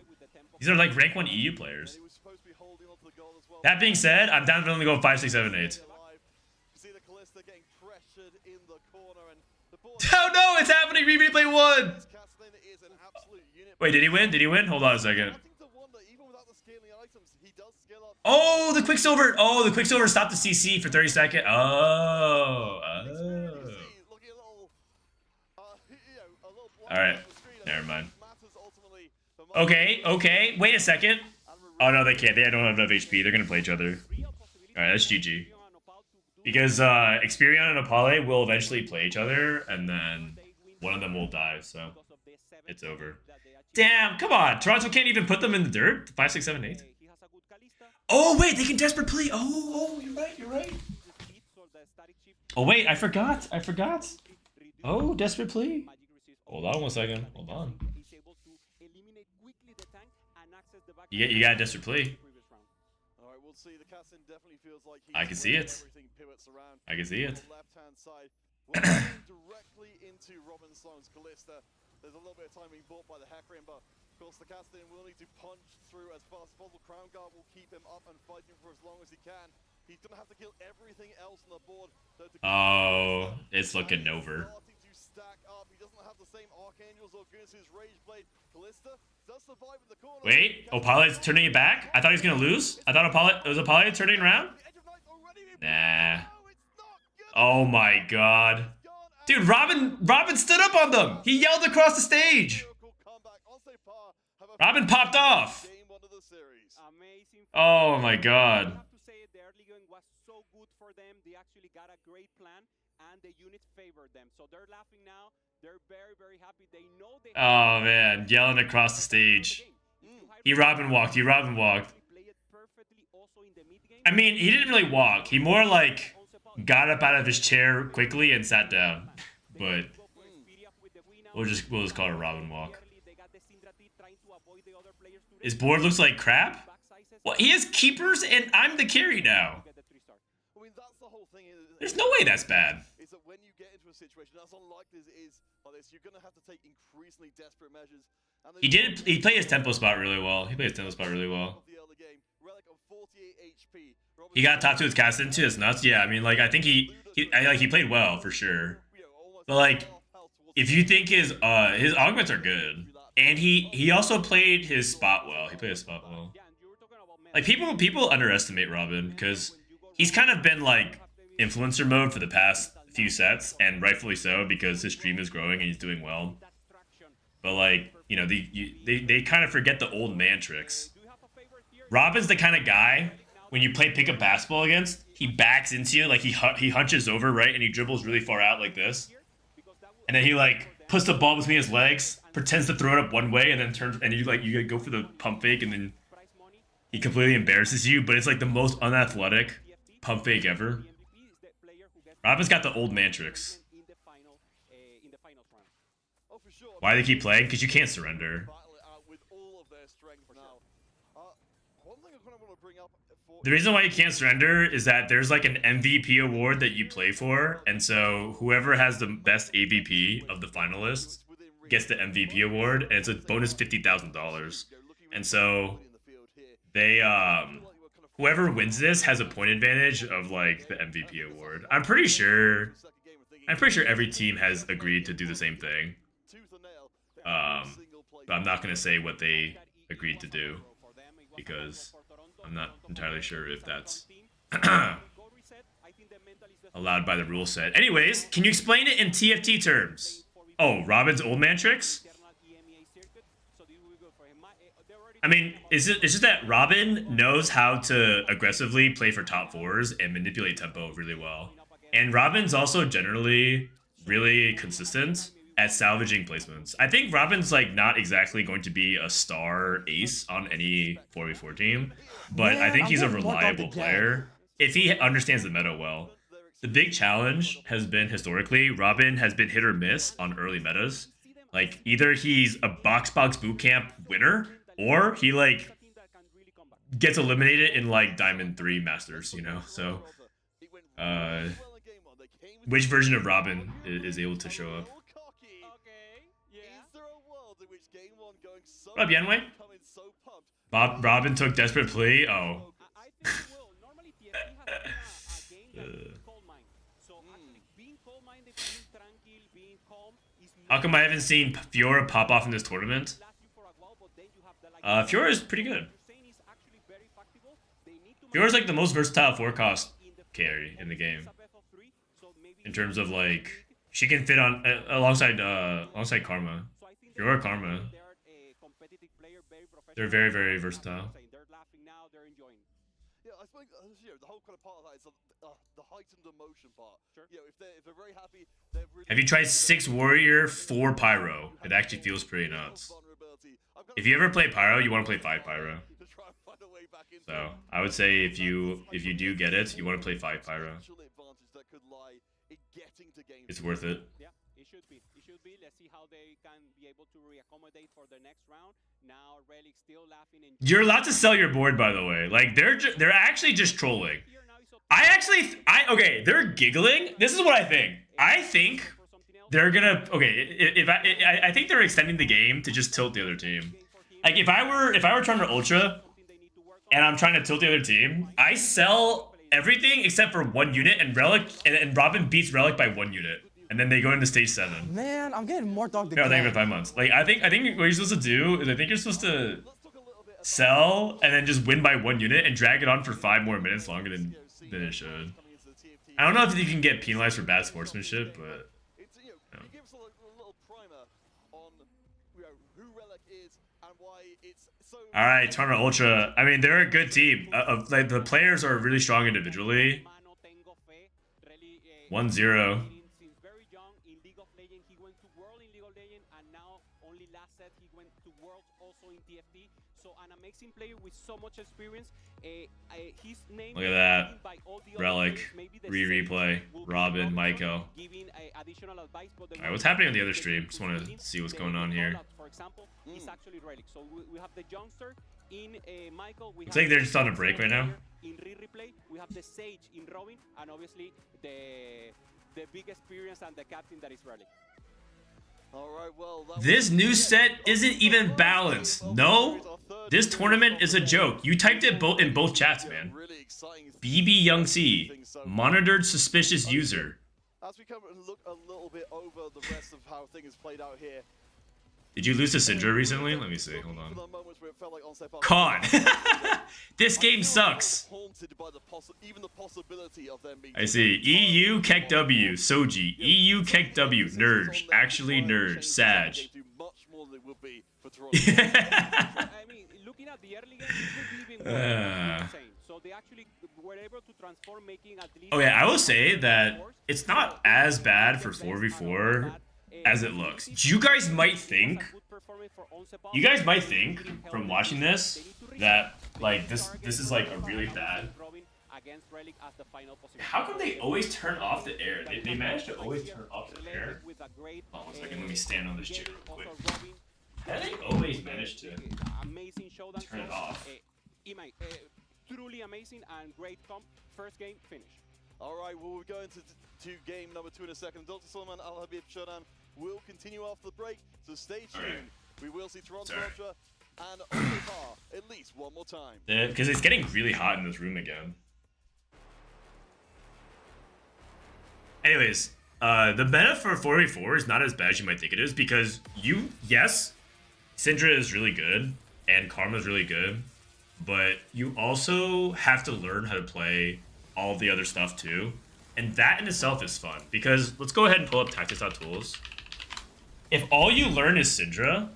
These are like rank 1 EU players. That being said, I'm down to only go 5, 6, 7, 8. Oh no, it's happening! Replay 1! Wait, did he win? Did he win? Hold on a second. Oh, the Quicksilver! Oh, the Quicksilver stopped the CC for 30 seconds. Oh. Alright. Never mind. Okay. Wait a second. Oh, no, they can't. They don't have enough HP. They're going to play each other. Alright, that's GG. Because Experion and Apollo will eventually play each other, and then one of them will die, so it's over. Damn, come on. Toronto can't even put them in the dirt? 5, 6, 7, 8. Oh, wait, they can desperate play. Oh, you're right. Oh, wait, I forgot. Oh, desperate play. Hold on 1 second. Hold on. You got desperate play. I can see it. Directly into Robin Song's Callista. There's a little bit of time being bought by the Hecarim, but of course the Kassadin will need to punch through as fast as possible. Crown Guard will keep him up and fighting for as long as he can. He's gonna have to kill everything else on the board. Oh, it's looking over. To stack up. He doesn't have the same Archangels or Guinness's Rage Blade. Callista does survive in the corner. Wait, Opala's turning it back? I thought he was gonna lose. I thought Opala turning around? Nah. Oh my god. Dude, Robin stood up on them. He yelled across the stage. Robin popped off. Oh my god. I have to say the early going was so good for them. They actually got a great plan, and the units favored them. So they're laughing now. They're very, very happy. They know they. Oh man, yelling across the stage. He Robin walked. He Robin walked. I mean, he didn't really walk. He more like got up out of his chair quickly and sat down. But we'll just call it a Robin walk. His board looks like crap. Well, he has keepers, and I'm the carry now. I mean, that's the whole thing. There's no way that's bad. Is that when you get into a situation as unlikely as it is like this, you're going to have to take increasingly desperate measures. And He played his tempo spot really well. He played his tempo spot really well. He got top 2 with cast into. It's nuts. Yeah, I mean, like, I think he played well for sure. But like, if you think his augments are good, and he also played his spot well. He played his spot well. Like, people underestimate Robin because he's kind of been like influencer mode for the past few sets, and rightfully so because his stream is growing and he's doing well. But like, you know, they kind of forget the old man tricks. Robin's the kind of guy when you play pickup basketball against, he backs into you, like he hunches over, right, and he dribbles really far out like this, and then he like puts the ball between his legs, pretends to throw it up one way, and then turns, and you go for the pump fake, and then he completely embarrasses you. But it's like the most unathletic pump fake ever. Robin's got the old man tricks. Why do they keep playing? Because you can't surrender. The reason why you can't surrender is that there's like an MVP award that you play for, and so whoever has the best AVP of the finalists gets the MVP award, and it's a bonus $50,000. And so they whoever wins this has a point advantage of like the MVP award. I'm pretty sure every team has agreed to do the same thing. But I'm not gonna say what they agreed to do because I'm not entirely sure if that's allowed by the rule set. Anyways, can you explain it in TFT terms? Oh, Robin's old man tricks? I mean, it's just that Robin knows how to aggressively play for top 4s and manipulate tempo really well. And Robin's also generally really consistent at salvaging placements. I think Robin's like not exactly going to be a star ace on any 4v4 team, but I think he's a reliable player if he understands the meta well. The big challenge has been historically, Robin has been hit or miss on early metas. Like either he's a box bootcamp winner, or he like gets eliminated in like Diamond 3 Masters, you know? So which version of Robin is able to show up? What up, Yanwei? Robin took desperate plea. Oh. How come I haven't seen Fiora pop off in this tournament? Fiora is pretty good. Fiora's like the most versatile 4-cost carry in the game. In terms of like, she can fit on alongside Karma. Fiora Karma. They're very, very versatile. Yeah, I suppose the whole kind of part of that is the heightened emotion part. You know, if they're very happy, they're really. Have you tried 6 Warrior 4 Pyro? It actually feels pretty nuts. If you ever play Pyro, you want to play 5 Pyro. So I would say if you do get it, you want to play 5 Pyro. It's worth it. Yeah, it should be. It should be. Let's see how they can be able to reaccommodate for the next round. Now Relic still laughing and You're allowed to sell your board, by the way. Like they're actually just trolling. They're giggling. This is what I think. I think they're gonna I think they're extending the game to just tilt the other team. Like if I were trying to ultra and I'm trying to tilt the other team, I sell everything except for 1 unit, and Relic and Robin beats Relic by 1 unit, and then they go into stage 7. Man, I'm getting more dog. Yeah, thank you for 5 months. Like I think what you're supposed to do is I think you're supposed to sell and then just win by 1 unit and drag it on for 5 more minutes longer than it should. I don't know if you can get penalized for bad sportsmanship, but It gives a little primer on who Relic is and why it's so. All right, Toronto Ultra. I mean, they're a good team. Like the players are really strong individually. 1-0. Since very young in League of Legends, he went to World in League of Legends, and now only last set he went to Worlds also in TFT. So an amazing player with so much experience. His name Look at that. by all the Relic, other players, maybe the replay, Sait will be Robin, Robinson Maiko. giving additional advice, but the All right, what's happening on the other stream? Just want to see what's going on here. For example, is actually Relic. So we have the youngster in Michael. We Looks like they're just on a break right now. In replay, we have the Sage in Robin, and obviously the big experience and the captain that is Relic. All right, well, This new set isn't even balanced. No, this tournament is a joke. You typed it in both chats, man. BB Young C, monitored suspicious user. As we come and look a little bit over the rest of how things played out here. Did you lose to Syndra recently? Let me see. Hold on. Con. This game sucks. I see. EU Keck W. Soji. EU Keck W. Nerge. Actually Nerge. Sag. I mean, looking at the early game, it could be even worse. So they actually were able to transform, making at least. Okay, I will say that it's not as bad for 4v4 as it looks. You guys might think from watching this that like this is like a really bad. How come they always turn off the air? They manage to always turn off the air. Hold on 1 second, let me stand on this chair real quick. How do they always manage to turn it off? Truly amazing and great comp. First game finish. All right, well, we're going to game number 2 in a second. Dr. Solomon, Al-Habib Shodan will continue after the break, so stay tuned. Right. We will see Toronto Ultra and Ultra at least one more time. Because it's getting really hot in this room again. Anyways, the meta for 4v4 is not as bad as you might think it is because yes, Syndra is really good and Karma is really good, but you also have to learn how to play all the other stuff too. And that in itself is fun because let's go ahead and pull up tactics.tools. If all you learn is Syndra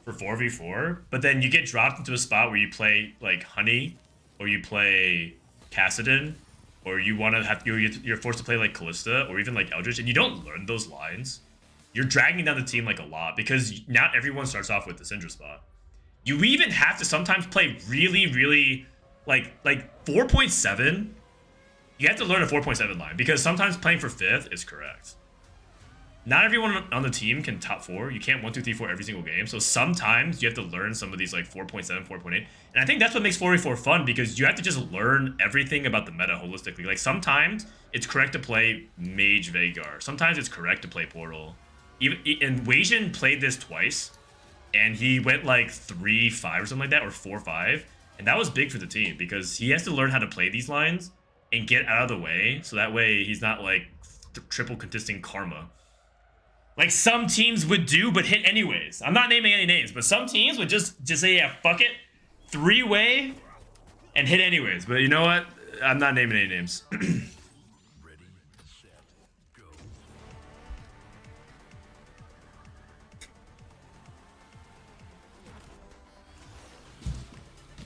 for 4v4, but then you get dropped into a spot where you play like Honey or you play Kassadin or you want to have you're forced to play like Callista or even like Eldritch and you don't learn those lines, you're dragging down the team like a lot because not everyone starts off with the Syndra spot. You even have to sometimes play really like 4.7. You have to learn a 4.7 line because sometimes playing for 5th is correct. Not everyone on the team can top 4. You can't 1, 2, 3, 4 every single game. So sometimes you have to learn some of these like 4.7, 4.8. And I think that's what makes 4v4 fun because you have to just learn everything about the meta holistically. Like sometimes it's correct to play Mage Veigar. Sometimes it's correct to play Portal. And Weijin played this twice. And he went like 3-5 or something like that, or 4-5. And that was big for the team because he has to learn how to play these lines and get out of the way. So that way he's not like triple contesting Karma. Like some teams would do, but hit anyways. I'm not naming any names, but some teams would just say, yeah, fuck it. 3-way and hit anyways. But you know what? I'm not naming any names.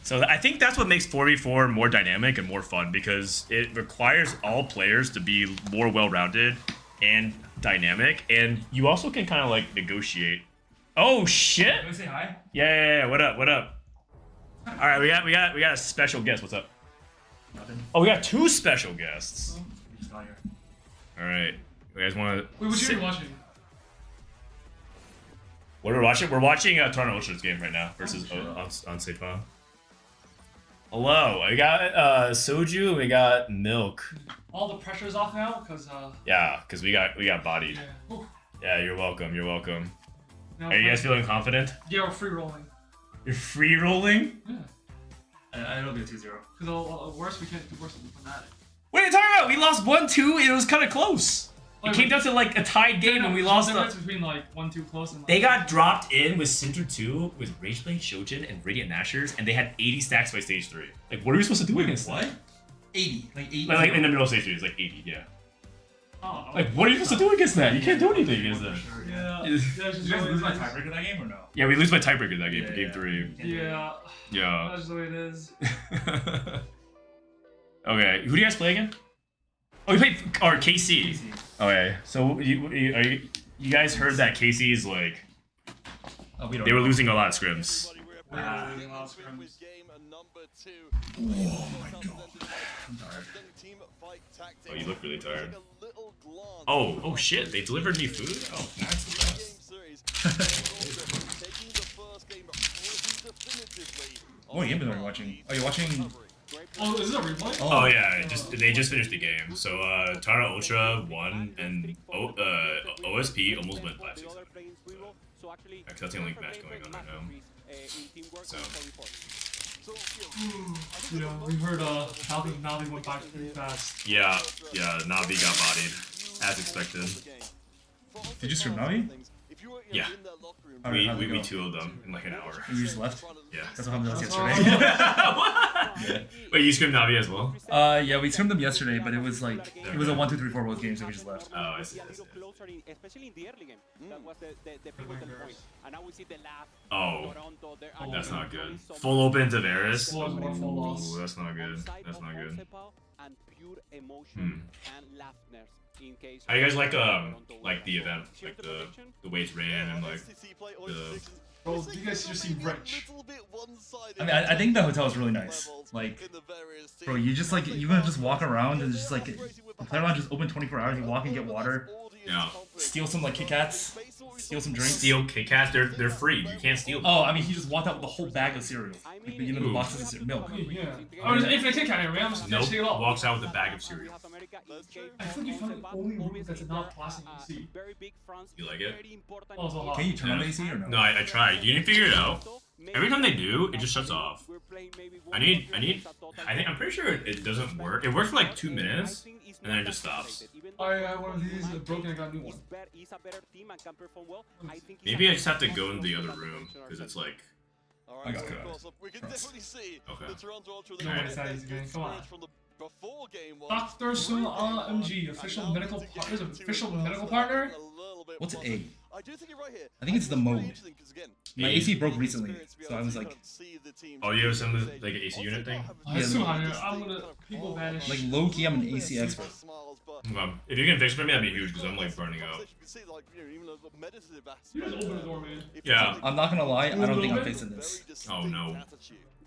So I think that's what makes 4v4 more dynamic and more fun because it requires all players to be more well-rounded and dynamic, and you also can kind of like negotiate. Oh shit! Can we say hi? Yeah. What up? All right, we got a special guest. What's up? Nothing. Oh, we got 2 special guests. He's not here. All right, you guys want to? Wait, what are you watching? What are we watching? We're watching Toronto Ultra's game right now versus on Sait. Hello, we got Soju and we got Milk. All the pressure's off now, cause yeah, cause we got bodied. Yeah. Yeah, you're welcome. You're welcome. Now Are you guys feeling confident? Yeah, we're free rolling. You're free rolling? Yeah. It'll be a 2-0. Cause worse we can't do worse than Prismatic. What are you talking about? We lost 1-2 and it was kind of close. It came down to like a tied game and we lost. The difference between like 1-2 close and. They got dropped in with Syndra 2 with Rageblade, Shojin, and Radiant Nashers, and they had 80 stacks by stage 3. Like, what are we supposed to do against what? that? 80, like 80. Like in the middle of stage 3, it's like 80, yeah. Oh. Like, what are you supposed to do against that? You can't do anything against that. Sure, yeah. Did you guys lose by tiebreaker that game or no? Yeah, we lose by tiebreaker that game Yeah, for game yeah. 3. Yeah. Yeah. That's the way it is. Okay, who do you guys play again? Oh, you played KC. Easy. Okay, so you guys heard that KC is like Oh, we don't they were know. losing a lot of scrims. Ah, Oh my god. I'm tired. Oh, you look really tired. Oh shit! They delivered me food. Oh, that's What game are you watching? Are you watching? Oh, is this a replay? Oh yeah, they just finished the game. So Tara Ultra won and OSP almost went 5-6. That's the only match going on right now. So Yeah, we heard Navi went back pretty fast. yeah, Navi got bodied as expected. Did you stream Navi? Yeah. Alright, how'd it We go? 2-0'd them in like an hour. You just left? Yeah. That's what happened to us yesterday. Wait, you screamed Navi as well? Yeah, we streamed them yesterday, but it was like it was a 1, 2, 3, 4 both games, and we just left. Oh, I see. Especially in the early game. That was the pivotal point. And now we see the lap. Oh, Toronto, they're that's actually not good. doing some Full open to Varus. Full loss. Ooh, that's not good. outside That's of not good. Orsepal and pure emotion and laughter in case How you guys like Toronto like the wins. event, So, like here's the way it's ran and like the Bro, you guys just seem rich. I I mean, I think the hotel is really nice. Like, bro, you just like you can just walk around and just like the player lounge is open 24 hours. You walk and get water, yeah. steal some like Kit Kats, steal some drinks. Steal Kit Kats, they're free. You can't steal them. Oh, I mean, he just walked out with the whole bag of cereal. Like, you know, the Ooh. boxes of milk. Yeah. Oh, there's an infinite Kit Kat area. I'm just Nope. steal it all. Walks out with a bag of cereal. I think you found the only room that's not plastic AC. You like it? Oh, it's a lot. Can you turn on the AC or no? No, I tried. You didn't figure it out. Every time they do, it just shuts off. I think I'm pretty sure it doesn't work. It works for like 2 minutes, and then it just stops. I got one of these broken. I got a new one. Maybe I just have to go in the other room because it's like. I got it. We can definitely see Okay. the Toronto Ultra No one is that easy, gang. Come on. from the before game one. Dr. Sun MG, official medical partner. Official medical partner. What's an A? I do think you're right here. I think it's the mode. My A. AC broke recently, so I was like, Oh, you have some like an AC unit thing? It's too hot here. I'm gonna people vanish. like low key, I'm an AC expert. If you can fix it for me, that'd be huge because I'm like burning out. You just open the door, man. Yeah. I'm not gonna lie, I don't think I'm fixing this. Oh no.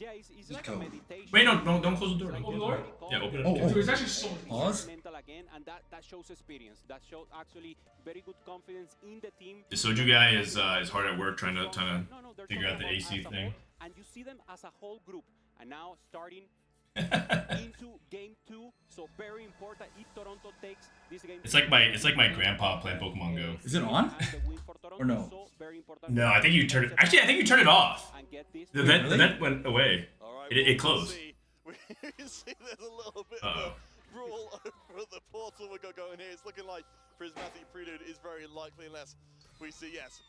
Yeah, it's like go. a meditation. Wait, no, don't close the door. Don't Open close the the door? door. Yeah, open it. Oh, up. oh. Dude, it's actually so. Pause. Mental again, and that shows experience. That shows actually very good confidence in the team. The Soju guy is hard at work trying to No, they're figure out the talking AC as a thing. whole, and you see them as a whole group. And now starting into game 2, so very important if Toronto takes this game. It's like my grandpa playing Pokemon Go. Is it on? And the win for Toronto, Or no? so very important. No, I think you turned it. Actually, I think you turned it off. And get this. The Wait, vent went away. It closed. We see there's a little bit Uh-oh. of a brawl over the portal we got going here. It's looking like Prismatic Prelude is very likely unless we see yes.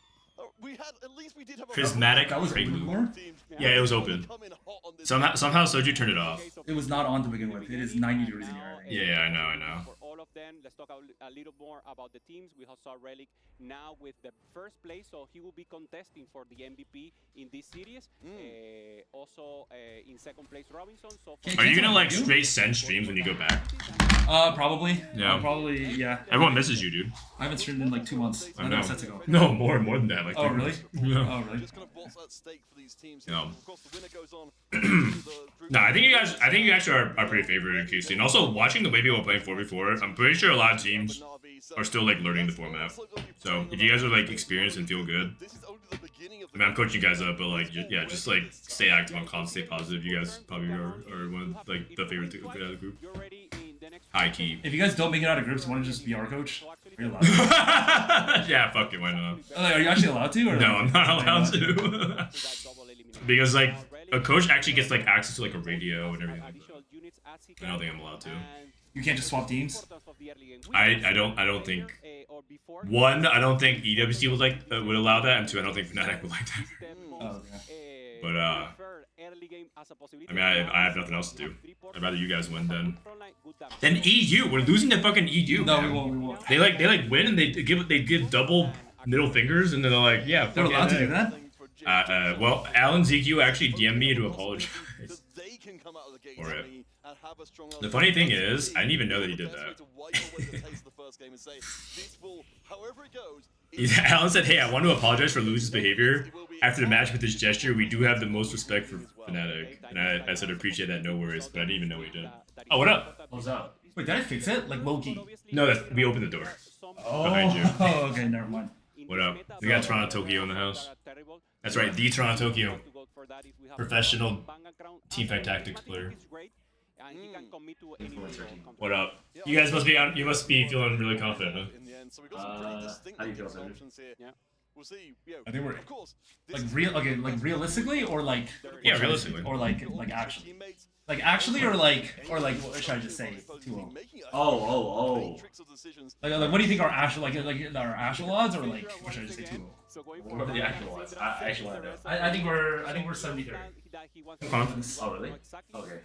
We had at least we did have a Prismatic That was Prelude. open before? Yeah, it was open. Somehow Soju turned it off. It was not on to begin with. It is 90 degrees in here. I think. Yeah, I know. For all of them, let's talk a little more about the teams. We saw Relic now with the first place, so he will be contesting for the MVP in this series. Also in second place, Robinson. So Are you gonna like straight send streams when you go back? Probably. Yeah. Probably, yeah. Everyone misses you, dude. I haven't streamed in like 2 months. I I know. know set to go. No, more than that. Like Oh, 3 really? months. Yeah. Oh, really? Just kind of what's at stake for these teams. Yeah. Of course, the winner goes on. to the group No, I think you guys are pretty favored in KC. And also watching the way people are playing 4v4, I'm pretty sure a lot of teams are still like learning the format. So if you guys are like experienced and feel good, This is only the beginning of I mean I'm coaching you guys up, but like yeah, just like stay active on comms, stay positive. You guys probably are one of like the favorite out of the group. you're ready in the next High key. If you guys don't make it out of groups, want to just be our coach? Are you allowed? Yeah, fuck it, why not? Like, are you actually allowed to? Or No, I'm not allowed to. to. Because like a coach actually gets like access to like a radio and everything like that. I don't think I'm allowed to. You can't just swap teams? I don't think one, I don't think EWC would allow that, and two, I don't think Fnatic would like that. Oh, okay. But I mean I have nothing else to do. I'd rather you guys win than EU. We're losing to fucking EU. No, man. we won't. They like win and they give double middle fingers, and then they're like, yeah, They're fuck allowed to NA. do that? Well, Alan ZQ actually DM'd me to apologize for it. The funny thing is, I didn't even know that he did that. Alan said, hey, I want to apologize for Lewis's behavior. After the match with his gesture, we do have the most respect for Fnatic. And I said, appreciate that, no worries, but I didn't even know he did. Oh, what up? What's up? Wait, did I fix it? Like low-key? No, we opened the door. Behind you. Oh, okay, never mind. What up? We got Toronto Tokyo in the house. That's right, the Toronto Tokyo. Professional teamfight tactics player. What up? You guys must be feeling really confident, huh? How do you feel, Senator? I think we're like realistically or like realistically or like actually. Like actually or like what should I just say? 2-0. Oh. Like what do you think our actual our actual odds or like what should I just say 2-0? What are the actual odds? I think we're 70-30. Confidence. Oh really? Okay.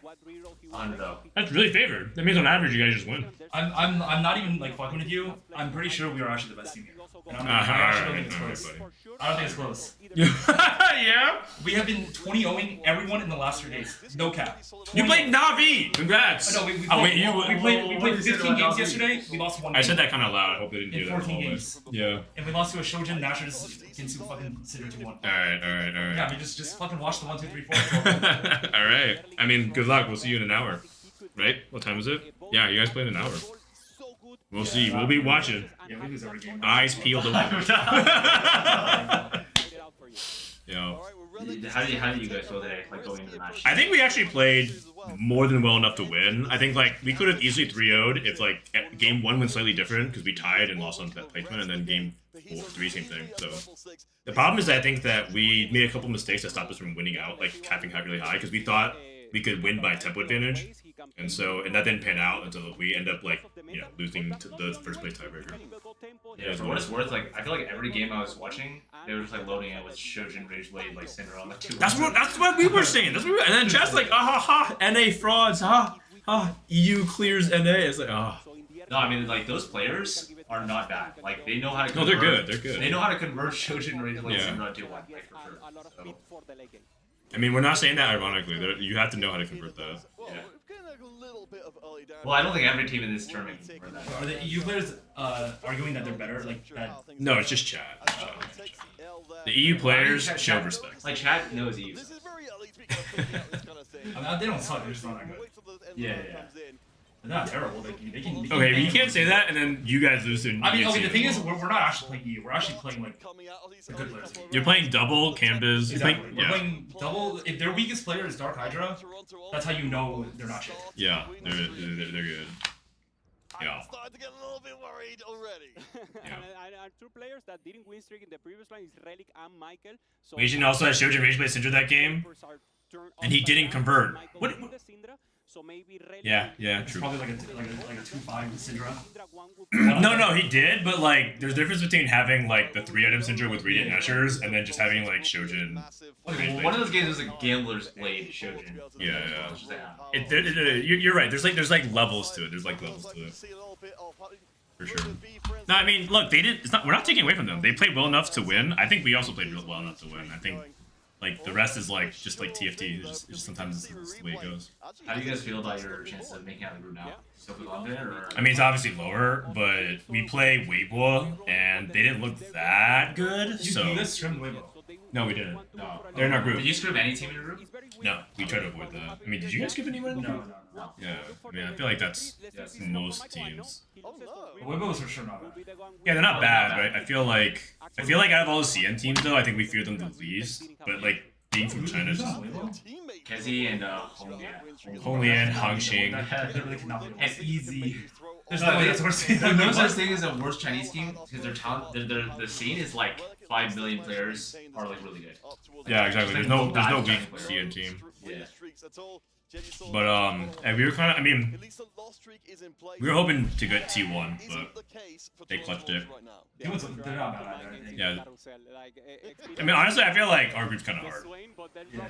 That's really favored. That means on average you guys just win. I'm not even like fucking with you. I'm pretty sure we are actually the best team here. And I actually don't think it's close. I don't think it's close. Yeah? We have been 20-0ing everyone in the last 3 days. No cap. You played Na'Vi! Congrats! No, we played 15 games yesterday. We lost 1 game. I said that kind of loud. I hope they didn't hear that. 14 games. Yeah. And we lost to a Shojin Nashers against fucking Sidra 2-1. Alright. Yeah, I mean, just fucking watch the 1, 2, 3, 4. Alright. I mean, good luck. We'll see you in an hour. Right? What time is it? Yeah, you guys played an hour. We'll see. We'll be watching. Yeah, we lose every game. Eyes peeled open. Yeah. How do you guys feel today, like going into the match? I think we actually played more than well enough to win. I think like we could have easily 3-0'd if like game 1 went slightly different because we tied and lost on that placement, and then game 3 same thing. So the problem is I think that we made a couple mistakes that stopped us from winning out, like capping high really high because we thought we could win by tempo advantage, and that didn't pan out until we end up like losing to the first place tiebreaker. Yeah, for what it's worth, like I feel like every game I was watching, they were just like loading it with Shojin Rageblade, like Syndra on the 2. That's what we were saying. That's what we were, and then Chad's like, NA frauds, EU clears NA. It's like, No, I mean like those players are not bad. Like they know how to. Convert, no, they're good. They're good. They know how to convert Shojin Rageblade Syndra to 1, like for sure. So. I mean, we're not saying that ironically. You have to know how to convert that. Yeah. Well, I don't think every team in this tournament can convert that. Are the EU players arguing that they're better? Like that? No, it's just Chad. The EU players show respect. Like Chad knows EU. I mean, they don't suck. They're just not that good. Yeah. They're not terrible. They can okay, but you can't say that and then you guys lose to. I mean, okay. The thing is, we're not actually playing EU. We're actually playing like the good players. You're playing double Canvas. Exactly. We're playing double. If their weakest player is Dark Hydra, that's how you know they're not shit. Yeah, they're good. Yeah. I'm starting to get a little bit worried already. And 2 players that didn't win streak in the previous line is Relic and Michael. So Asian also has Shojin Rageblade Syndra that game, and he didn't convert. What? So maybe Yeah, It's true. probably like a 2-5 Syndra. No, he did, but like, there's a difference between having like the 3-item Syndra with Radiant Nashers and then just having like Shojin. Okay, well, one of those games was a Gambler's Blade Shojin. Yeah. You're right. There's like levels to it. There's like levels to it. For sure. No, I mean, look, they did. We're not taking away from them. They played well enough to win. I think we also played real well enough to win. I think. Like, the rest is, like, just like TFT. It's just sometimes it's the way it goes. How do you guys feel about your chances of making out of the group now? Still feel confident, or? I mean, it's obviously lower, but we play Weibo, and they didn't look that good, so... You guys scrimmed Weibo? No, we didn't. No. They're in our group. Did you scrim any team in your group? No, we try to avoid that. I mean, did you guys skip anyone? No. Yeah, I mean, I feel like that's most teams. Weibo is for sure not bad. Yeah, they're not bad, right? I feel like out of all the CN teams, though, I think we fear them the least. But, like, being from China is just... Kezi and Honglian, Hongxing. And Easy. There's no such thing as a worse Chinese team because their talent, the scene is like 5 million players are like really good. Yeah, exactly. There's no weak CN team. Yeah. But and we were kind of, I mean, we were hoping to get T1, but they clutched it. They're not bad either, I think. Yeah. I mean, honestly, I feel like our group's kind of hard. Yeah,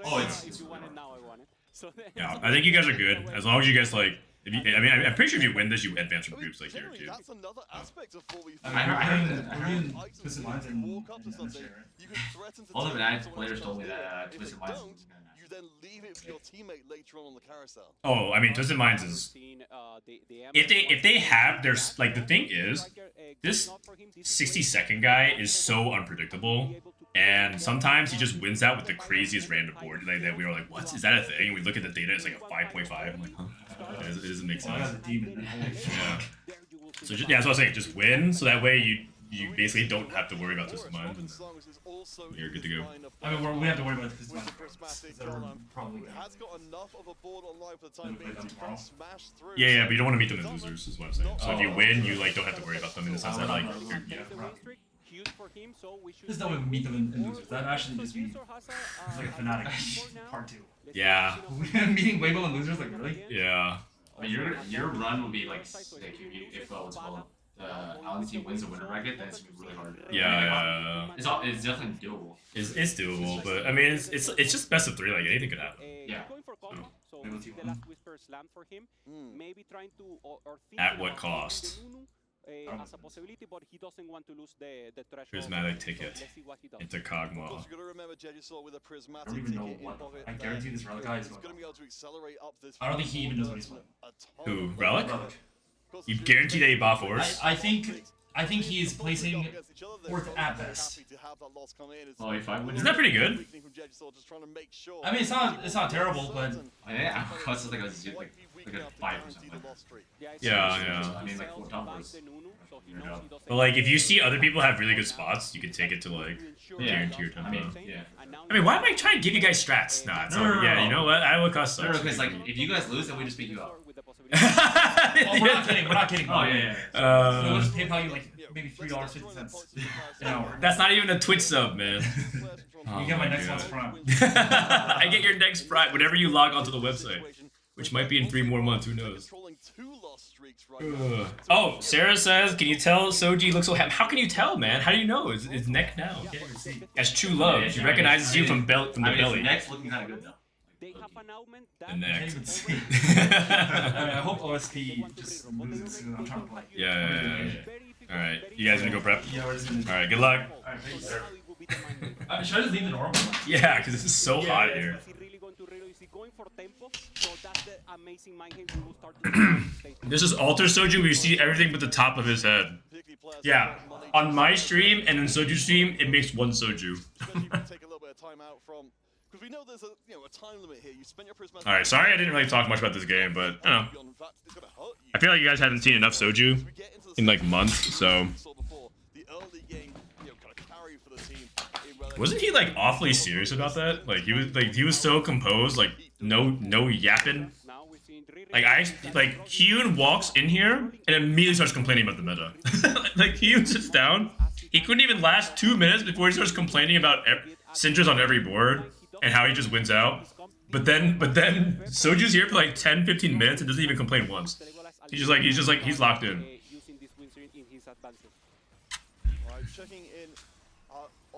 Oh, it's. Yeah, I think you guys are good as long as you guys like. If you, I mean, I'm pretty sure if you win this, you advance from groups like here too. I mean, Twisted Minds and all the Fnatic players told me that Twisted Minds. Then leave it for your teammate later on the carousel. Oh, I mean, Twisted Minds is if they have their like the thing is this 60-second guy is so unpredictable, and sometimes he just wins out with the craziest random board like that. We were like, what is that a thing? And we look at the data, it's like a 5.5. I'm like, huh? It doesn't make sense. Yeah. So just, yeah, that's what I was saying. Just win, so that way you basically don't have to worry about Twisted Minds. You're good to go. I mean, we have to worry about Twisted Minds. Probably yeah, but you don't want to meet them as losers, is what I'm saying. So if you win, you like don't have to worry about them in the sense that like There's no way we meet them in losers. That actually just be like a Fnatic part 2. Yeah. Meeting Weibo and losers, like really? Yeah. I mean, your run will be like sick if what's called Allen team wins the winner bracket, then it's gonna be really hard. Yeah. It's definitely doable. It's doable, but I mean it's just best of 3. Like anything could happen. Yeah. At what cost? As a possibility, but he doesn't want to lose the threshold. Prismatic ticket into Kog'Maw. I don't even know what. I guarantee this Relic guy is going I don't think he even knows what he's playing. Who? Relic? You guarantee that he bought Force? I think he is placing 4th at best. Oh, if I win, isn't that pretty good? I mean, it's not terrible, but yeah, it's like a 5%. Yeah. I mean, like 4 numbers. But like, if you see other people have really good spots, you can take it to like guarantee your tempo. I mean, why am I trying to give you guys strats? Nah, it's all, yeah, you know what? I would cost sucks. No, because like, if you guys lose, then we just beat you up. We're not kidding. Oh yeah. So we'll just PayPal you like maybe $3.50 an hour. That's not even a Twitch sub, man. You get my next month's Prime. I get your next Prime whenever you log onto the website, which might be in 3 more months. Who knows? Oh, Sarah says, "Can you tell Soji looks so happy?" How can you tell, man? How do you know? It's neck down. That's true love. She recognizes you from the belly. Neck's looking kind of good though. The neck. I hope OST just loses. I'm trying to play. Yeah. All right, you guys gonna go prep? Yeah, we're just gonna. All right, good luck. All right, thank you, sir. Should I just leave the normal? Yeah, because this is so hot here. This is Alter Soju. We see everything but the top of his head. Yeah, on my stream and in Soju's stream, it makes one Soju. Alright, sorry I didn't really talk much about this game, but I don't know. I feel like you guys haven't seen enough Soju in like months, so. Wasn't he like awfully serious about that? Like he was so composed, like no yapping. Like Hyun walks in here and immediately starts complaining about the meta. Like Hyun sits down, he couldn't even last 2 minutes before he starts complaining about Syndra's on every board and how he just wins out. But then Soju's here for like 10-15 minutes and doesn't even complain once. He's locked in.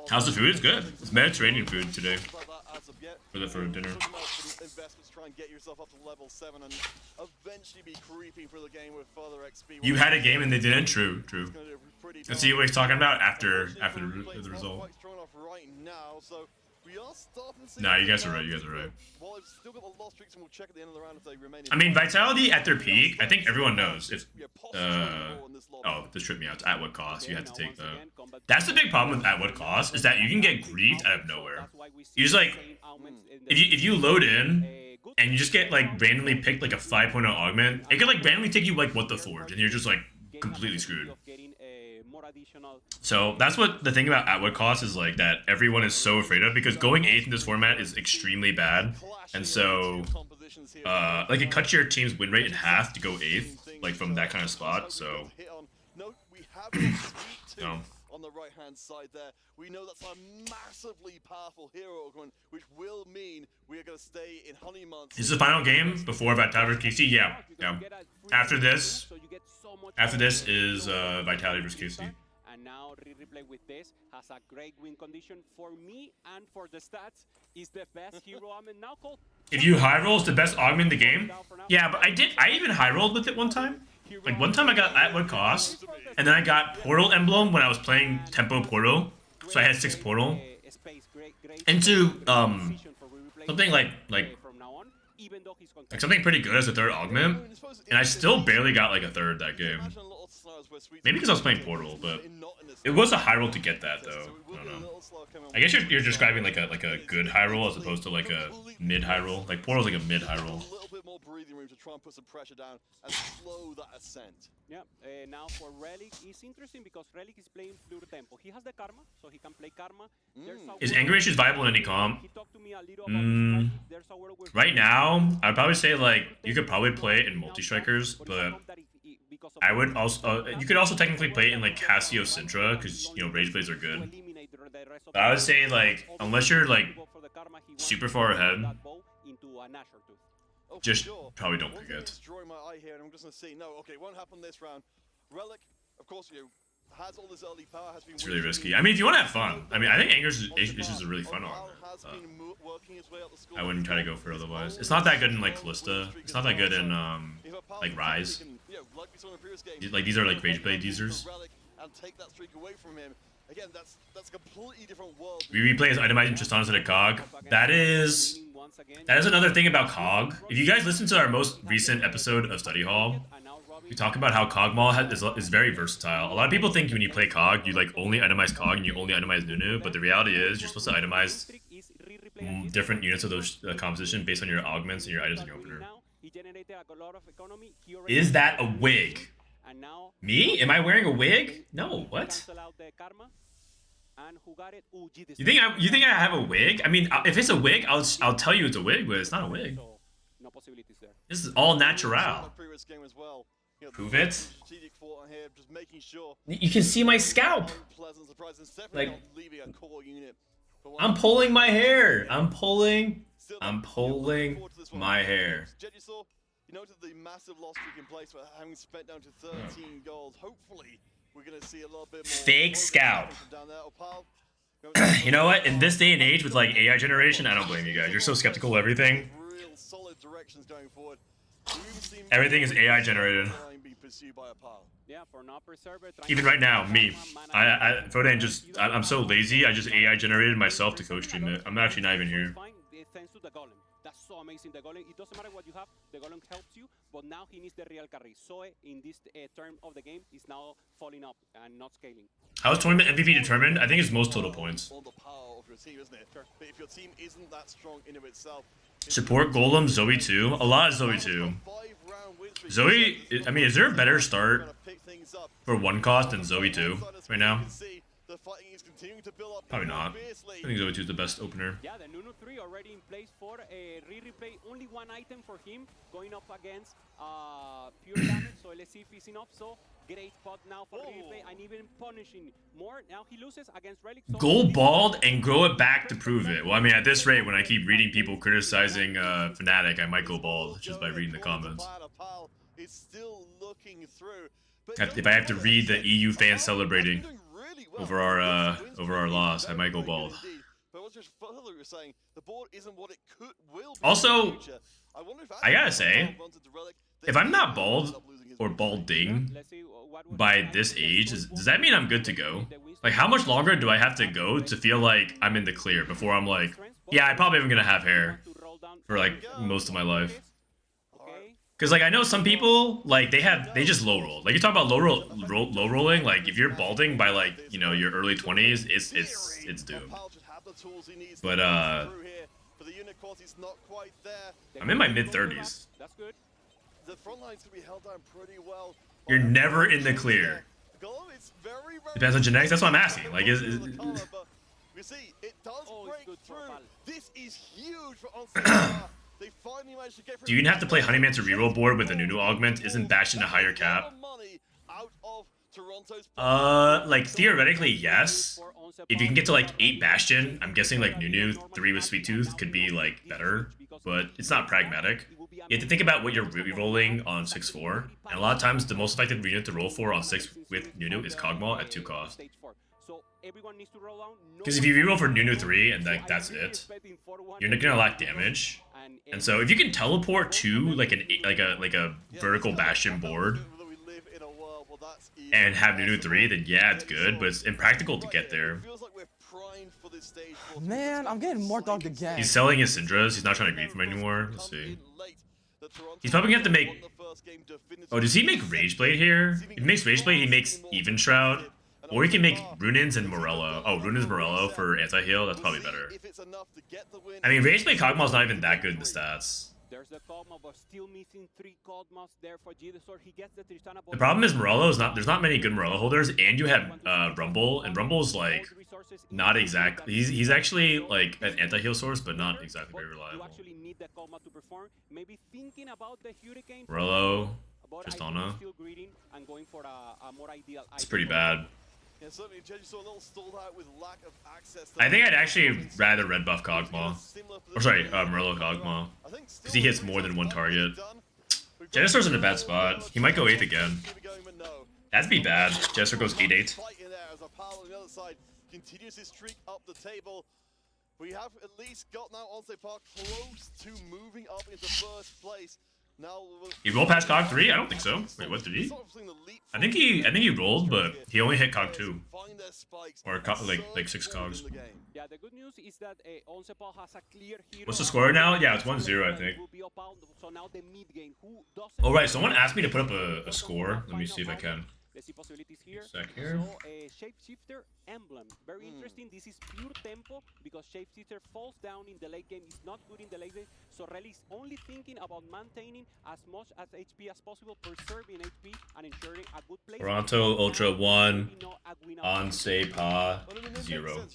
How's the food? It's good. It's Mediterranean food today. For dinner. You had a game and they didn't? True. Let's see what he's talking about after the result. Nah, you guys are right. I mean, Vitality at their peak, I think everyone knows. If oh, this tripped me out. At what cost? You had to take that. That's the big problem with at what cost, is that you can get griefed out of nowhere. You just like, if you load in, and you just get like randomly picked like a 5.0 augment, it could like randomly take you like what the forge, and you're just like completely screwed. So that's what the thing about at what cost is, like, that everyone is so afraid of, because going 8th in this format is extremely bad, and so like it cuts your team's win rate in half to go 8th, like from that kind of spot. So on the right-hand side there. We know that's a massively powerful hero augment, which will mean we are going to stay in Honeymoon. Is this the final game before Vitality vs KC? Yeah. After this is Vitality vs KC. And now replay with this has a great win condition for me and for the stats. Is the best hero augment now called. If you high roll, it's the best augment in the game. Yeah, but I even high rolled with it one time. Like one time I got at what cost, and then I got Portal Emblem when I was playing Tempo Portal. So I had 6 Portal into something like something pretty good as a 3rd augment, and I still barely got like a 3rd that game. Maybe because I was playing Portal, but it was a high roll to get that though. I don't know. I guess you're describing like a good high roll as opposed to like a mid high roll. Like Portal's like a mid high roll. More breathing room to try and put some pressure down and slow that ascent. Yeah, now for Relic, it's interesting because Relic is playing Fleur Tempo. He has the Karma, so he can play Karma. Is Anger Issues viable in any comp? Right now, I'd probably say like you could probably play it in multi-strikers, but I would also you could also technically play it in like Casio Sintra because you know Rage Blades are good. But I would say like unless you're like super far ahead, just probably don't pick it. My eye here, and I'm just gonna see. No, okay, it won't happen this round. Relic, of course, you has all this early power. Has been. It's really risky. I mean, if you want to have fun, I mean, I think Anger Issues is a really fun armor. I wouldn't try to go for it otherwise. It's not that good in like Callista. It's not that good in like Rise. Like these are like Rage Blade users. And take that streak away from him. Again, that's a completely different world. We replay as itemizing Tristana instead of COG. That is another thing about COG. If you guys listen to our most recent episode of Study Hall, we talk about how COG Mall is very versatile. A lot of people think when you play COG, you like only itemize COG and you only itemize Nunu, but the reality is you're supposed to itemize different units of those composition based on your augments and your items in your opener. Is that a wig? Me? Am I wearing a wig? No, what? You think I have a wig? I mean, if it's a wig, I'll tell you it's a wig, but it's not a wig. This is all natural. Prove it. You can see my scalp. Like, I'm pulling my hair. I'm pulling my hair. You noted the massive loss streak in place, but having spent down to 13 gold, hopefully we're going to see a little bit more. Fake scalp. You know what? In this day and age with like AI generation, I don't blame you guys. You're so skeptical of everything. Everything is AI generated. Even right now, me. Frodan I'm so lazy, I just AI generated myself to co-stream it. I'm actually not even here. That's so amazing. The golem, it doesn't matter what you have, the golem helps you, but now he needs the real carry. Zoe, in this term of the game, is now falling up and not scaling. How is tournament MVP determined? I think it's most total points. Support Golem, Zoe 2. A lot of Zoe 2. Zoe, I mean, is there a better start for 1 cost than Zoe 2 right now? Probably not. I think Zoe 2 is the best opener. Yeah, the Nunu 3 already in place for re-replay. Only 1 item for him going up against pure damage. So let's see if he's enough. So great spot now for re-replay and even punishing more. Now he loses against Relic. So go bald and grow it back to prove it. Well, I mean, at this rate, when I keep reading people criticizing Fnatic, I might go bald just by reading the comments. If I have to read the EU fans celebrating over our loss, I might go bald. Also, I gotta say, if I'm not bald or balding by this age, does that mean I'm good to go? Like, how much longer do I have to go to feel like I'm in the clear before I'm like, yeah, I probably am gonna have hair for like most of my life? Because like I know some people like they just low roll. Like you talk about low rolling. Like if you're balding by like your early 20s, it's doomed. But I'm in my mid 30s. You're never in the clear. Depends on genetics. That's what I'm asking. Like is we see it does break through. This is huge for They finally managed to get. Do you even have to play Honeyman to reroll board with the Nunu augment? Isn't Bastion a higher cap? Like theoretically, yes. If you can get to like 8 Bastion, I'm guessing like Nunu 3 with Sweet Tooth could be like better, but it's not pragmatic. You have to think about what you're re-rolling on 6-4, and a lot of times the most effective unit to roll for on 6 with Nunu is Kog'Maw at 2 cost. Because if you reroll for Nunu 3 and like that's it, you're not gonna lack damage. And so if you can teleport to like a vertical Bastion board and have Nunu 3, then yeah, it's good, but it's impractical to get there. Man, I'm getting more dogged again. He's selling his Syndras. He's not trying to grief him anymore. Let's see. He's probably gonna have to make... Oh, does he make Rageblade here? If he makes Rageblade, he makes Even Shroud. Or he can make Runins and Morello. Oh, Runins Morello for anti-heal? That's probably better. I mean, Rageblade Kog'Maw's not even that good in the stats. The problem is Morello is not... There's not many good Morello holders, and you have Rumble, and Rumble's like... Not exactly... He's actually like an anti-heal source, but not exactly very reliable. Morello, Tristana. It's pretty bad. I think I'd actually rather red buff Kog'Maw. Or sorry, Morello Kog'Maw. Because he hits more than one target. Genesaur's in a bad spot. He might go 8th again. That'd be bad. Genesaur goes 8-8. Continues his streak up the table. We have at least got now Onsei Park close to moving up into first place. Now He rolled past Cog 3? I don't think so. Wait, what did he? I think he rolled, but he only hit Cog 2. Or like 6 Cogs. Yeah, the good news is that Onsei Park has a clear hero. What's the score now? Yeah, it's 1-0, I think. Oh right, someone asked me to put up a score. Let me see if I can. See possibilities here. Sec here. So Shapeshifter emblem, very interesting. This is pure tempo because Shapeshifter falls down in the late game. It's not good in the late game. So Rally is only thinking about maintaining as much as HP as possible, preserving HP and ensuring a good place. Toronto Ultra 1, Onsei Pa 0.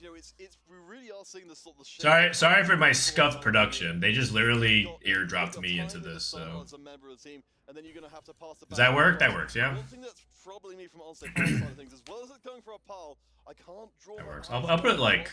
Sorry for my scuffed production. They just literally airdropped me into this. So does that work? That works, yeah. Troubling me from Onsei Park side of things, as well as it's going for a pal, I can't draw. That works. I'll put it like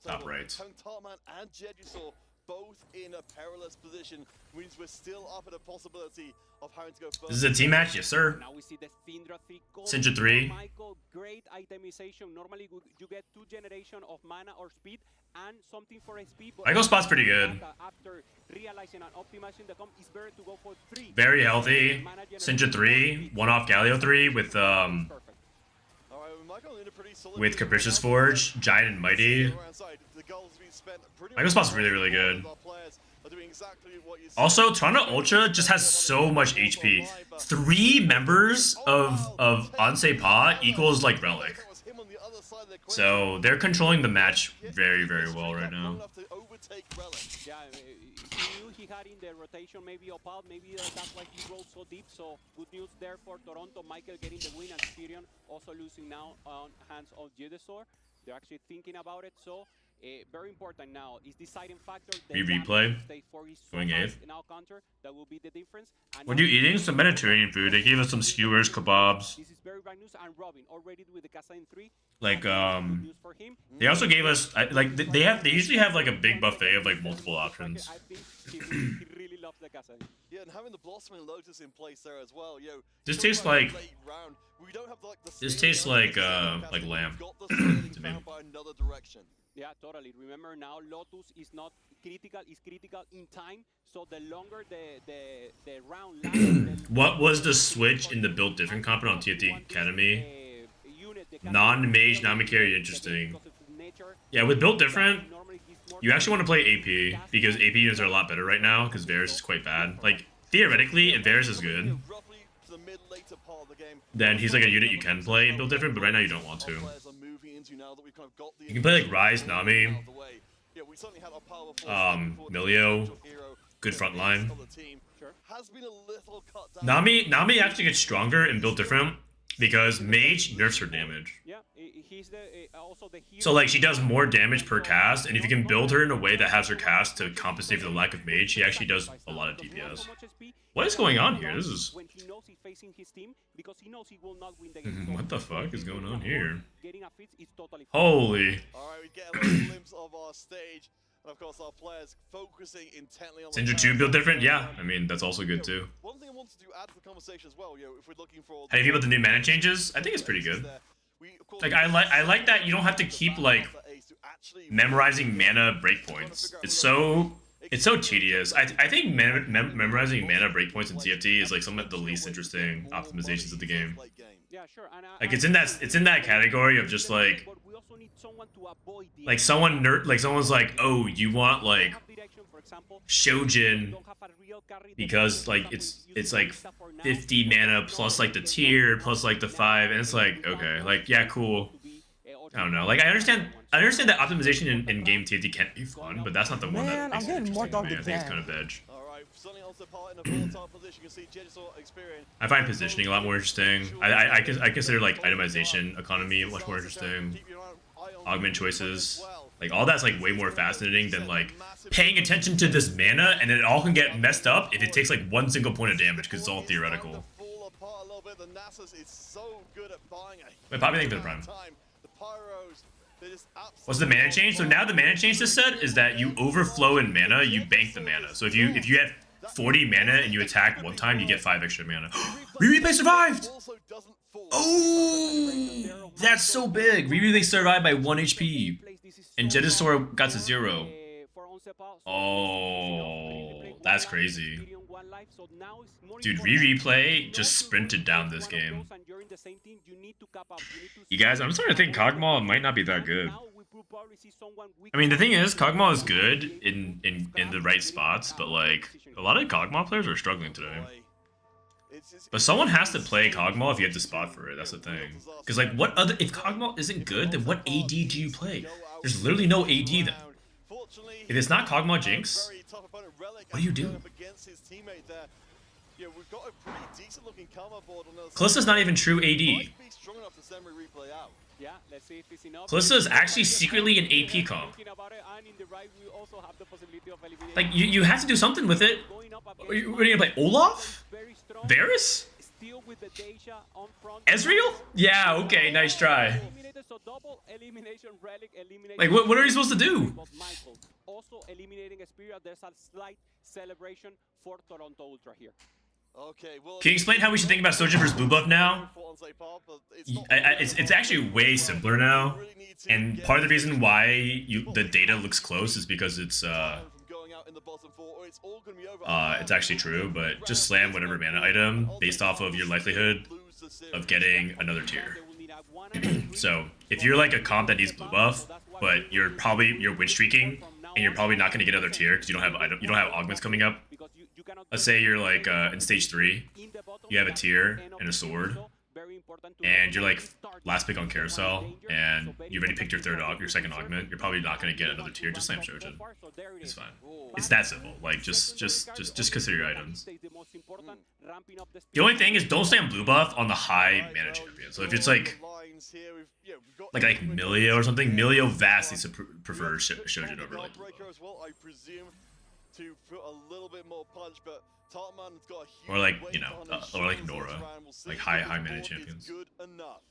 top right. Tarman and Jejusaur both in a perilous position, means we're still up at a possibility of having to go first. This is a team match, yes sir. Now we see the Syndra 3 Syndra 3. Michael, great itemization. Normally you get 2 generation of mana or speed and something for SP. Michael's spot's pretty good. After realizing and optimizing the comp, it's better to go for 3. Very healthy. Syndra 3, 1-off Galio 3 with Capricious Forge, Giant and Mighty. Michael's spot's really good. Also, Toronto Ultra just has so much HP. 3 members of Onsei Pa equals like Relic. So they're controlling the match very well right now. Yeah, he knew he had in the rotation maybe Opal, maybe that's why he rolled so deep. So good news there for Toronto. Michael getting the win and Tyrion also losing now on hands of Jejusaur. They're actually thinking about it. So very important now is deciding factor. Replay. Going 8th. Now counter, that will be the difference. What are you eating? Some Mediterranean food. They gave us some skewers, kebabs. This is very bad news. And Robin already with the Casa in 3. Like they also gave us like they usually have like a big buffet of like multiple options. I think he really loves the Casa. Yeah, and having the Blossoming Lotus in place there as well. Yo, this tastes like lamb to me. Yeah, totally. Remember now, Lotus is not critical, it's critical in time. So the longer the round lasts... What was the switch in the build different comp on TFT Academy? Non-mage, non-carry, interesting. Yeah, with build different, you actually want to play AP, because AP units are a lot better right now, because Varus is quite bad. Like, theoretically, if Varus is good, then he's like a unit you can play in build different, but right now you don't want to. You can play like Ryze, Nami, Milio, good front line. Nami actually gets stronger in build different because Mage nerfs her damage. Yeah, he's also the hero. So like she does more damage per cast, and if you can build her in a way that has her cast to compensate for the lack of Mage, she actually does a lot of DPS. What is going on here? This is... When he knows he's facing his team, because he knows he will not win the game. What the fuck is going on here? Getting a fit is totally fine. Holy. Alright, we get a little glimpse of our stage. And of course our players focusing intently on Syndra 2 build different? Yeah, I mean, that's also good too. One thing I wanted to add to the conversation as well, if we're looking for... How do you feel about the new mana changes? I think it's pretty good. Like, I like that you don't have to keep, like, memorizing mana breakpoints. It's so tedious. I think memorizing mana breakpoints in TFT is like some of the least interesting optimizations of the game. Yeah, sure. Like it's in that category of just like someone's like, oh, you want like Shojin because like it's like 50 mana plus like the tier plus like the 5, and it's like, okay, like yeah, cool. I don't know. Like I understand that optimization in game TFT can be fun, but that's not the one that makes it interesting to me. I think it's kind of edge. I find positioning a lot more interesting. I consider like itemization economy much more interesting. Augment choices, like all that's like way more fascinating than like paying attention to this mana, and then it all can get messed up if it takes like one single point of damage because it's all theoretical. Wait, Poppy, thank you for the prime. What's the mana change? So now the mana change this set is that you overflow in mana, you bank the mana. So if you have 40 mana and you attack one time, you get 5 extra mana. Replay survived! Oh, that's so big. Replay survived by 1 HP, and Jedisor got to 0. Oh, that's crazy. Dude, replay just sprinted down this game. You guys, I'm starting to think Kog'Maw might not be that good. I mean, the thing is, Kog'Maw is good in the right spots, but like a lot of Kog'Maw players are struggling today. But someone has to play Kog'Maw if you have the spot for it. That's the thing. Because like, what other? If Kog'Maw isn't good, then what AD do you play? There's literally no AD then. If it's not Kog'Maw Jinx, what do you do? Kalista's not even true AD. Kalista is actually secretly an AP comp. Like, you have to do something with it. What are you gonna play? Olaf? Varus? Ezreal? Yeah, okay, nice try. Like, what are you supposed to do? Also eliminating a Spirit, there's a slight celebration for Toronto Ultra here. Okay, well, can you explain how we should think about Sojourn versus blue buff now? It's actually way simpler now, and part of the reason why the data looks close is because it's actually true, but just slam whatever mana item based off of your likelihood of getting another tier. So if you're like a comp that needs blue buff, but you're win streaking and you're probably not going to get another tier because you don't have augments coming up. Let's say you're like in stage 3, you have a tier and a sword, and you're like last pick on carousel, and you already picked your second augment. You're probably not going to get another tier. Just slam Shojin. It's fine. It's that simple. Like just consider your items. The only thing is don't slam blue buff on the high mana champion. So if it's like Milio or something, Milio vastly prefers Shojin over like blue buff. To put a little bit more punch, but Tartman's got a huge or like, you know, or like Nora, like high mana champions. Good enough.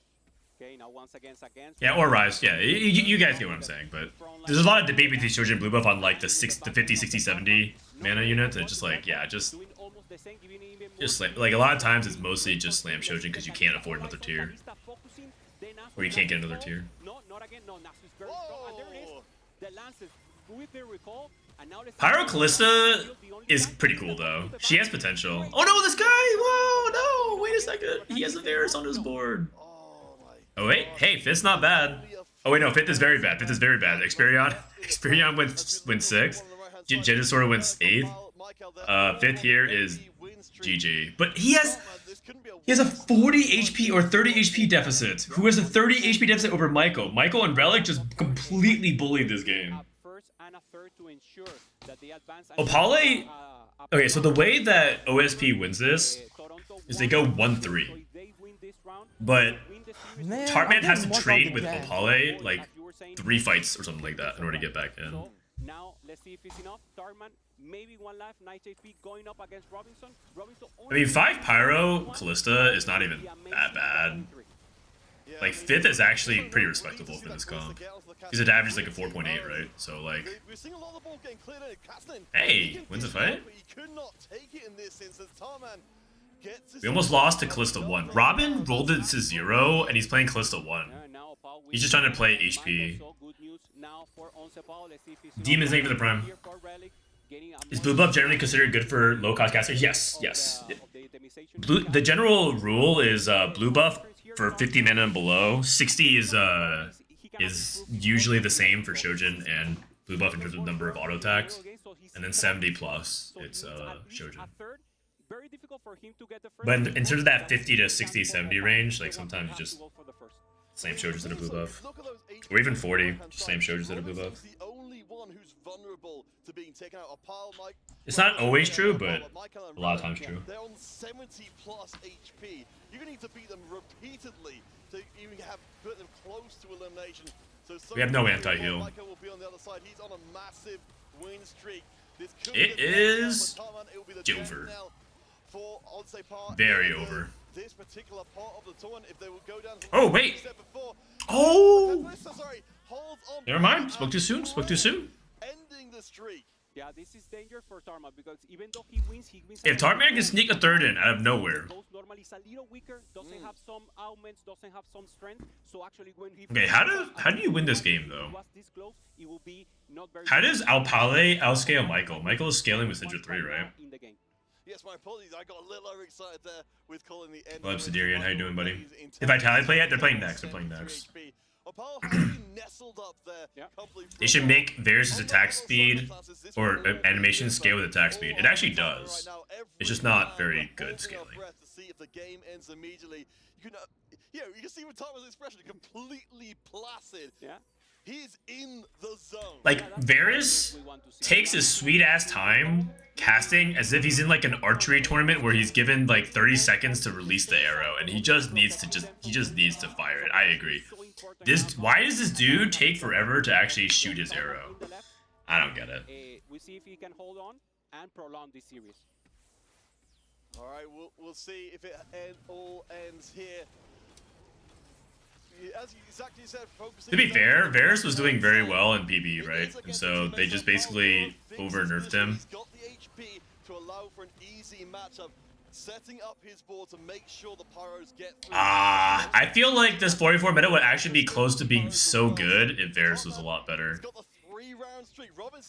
Okay, now once again, yeah, or Rise, yeah, you guys get what I'm saying, but there's a lot of debate between Shojin and blue buff on like the 50, 60, 70 mana units, and it's just like, yeah, just slam. Like a lot of times it's mostly just slam Shojin because you can't afford another tier, or you can't get another tier. No, not again, no, Nasus is very strong, and there it is, the lances with the recall. Pyro Kalista is pretty cool though. She has potential. Oh no, this guy! Whoa, no! Wait a second. He has a Varus on his board. Oh wait, hey, 5th's not bad. Oh wait, no, 5th is very bad. 5th is very bad. Experion wins 6th. Jedisor wins 8th. 5th here is GG. But he has a 40 HP or 30 HP deficit. Who has a 30 HP deficit over Michael? Michael and Relic just completely bullied this game. Opale? Okay, so the way that OSP wins this is they go 1-3. But Man, Tartman I'm has to getting more trade dog with again. Opale like 3 fights or something like that in order to get back in. So now let's see if it's enough. Tarman, maybe 1 life, 9 HP going up against Robinson. Robinson I mean, 5 Pyro Callista is not even that bad. Like 5th is actually pretty respectable for this comp. Because it averages like a 4.8, right? So like, We're seeing a lot of the ball getting cleared in. Kaslin, hey, wins a fight. but he could not take it in this instance. Tarman gets his We almost lost to Callista 1. Robin rolled it to 0, and he's playing Callista 1. He's just trying to play HP. Demon's name for the Prime. Is blue buff generally considered good for low cost casters? Yes, yes. The general rule is blue buff for 50 mana and below. 60 is usually the same for Shojin and blue buff in terms of number of auto attacks, and then 70 plus it's Shojin. But in terms of that 50 to 60, 70 range, like sometimes you just same Shojins that are blue buff, or even 40, just same Shojins that are blue buff. It's not always true, but a lot of times true. They're on 70 plus HP. You're gonna need to beat them repeatedly to even put them close to elimination. So We have no anti-heal. Michael will be on the other side. He's on a massive win streak. This could It be the is death for Tarman. It will be the death over. knell for Odsay Park. Very over. This particular part of the tournament, if they will go down. Oh, wait. Before, Oh! sorry, holds on. Never mind. Spoke too soon. Spoke too soon. Ending the streak. Yeah, this is danger for Tarman because even though he wins If Tartman can sneak a 3rd in out of nowhere. normally is a little weaker, doesn't have some augments, doesn't have some strength. So actually when he Okay, how do you win this game though? How does Alpale outscale Michael? Michael is scaling with Sidra 3, right? Yes, my apologies. I got a little overexcited there with calling the end. Hello, Siderian. How you doing, buddy? If Vitality play yet, they're playing next. They're playing next. They should make Varus' attack speed or animation scale with attack speed. It actually does. It's just not very good scaling. You can see with Tarman's expression, completely placid. Yeah. He's in the zone. Like, Varus takes his sweet ass time casting as if he's in like an archery tournament where he's given like 30 seconds to release the arrow, and he just needs to fire it. I agree. Why does this dude take forever to actually shoot his arrow? I don't get it. We see if he can hold on and prolong this series. All right, we'll see if it all ends here. As you exactly said, To be fair, Varus was doing very well in PB, right? And so they just basically over-nerfed him. He's got the HP to allow for an easy matchup, setting up his board to make sure the Pyros get through. I feel like this 44 meta would actually be close to being so good if Varus was a lot better.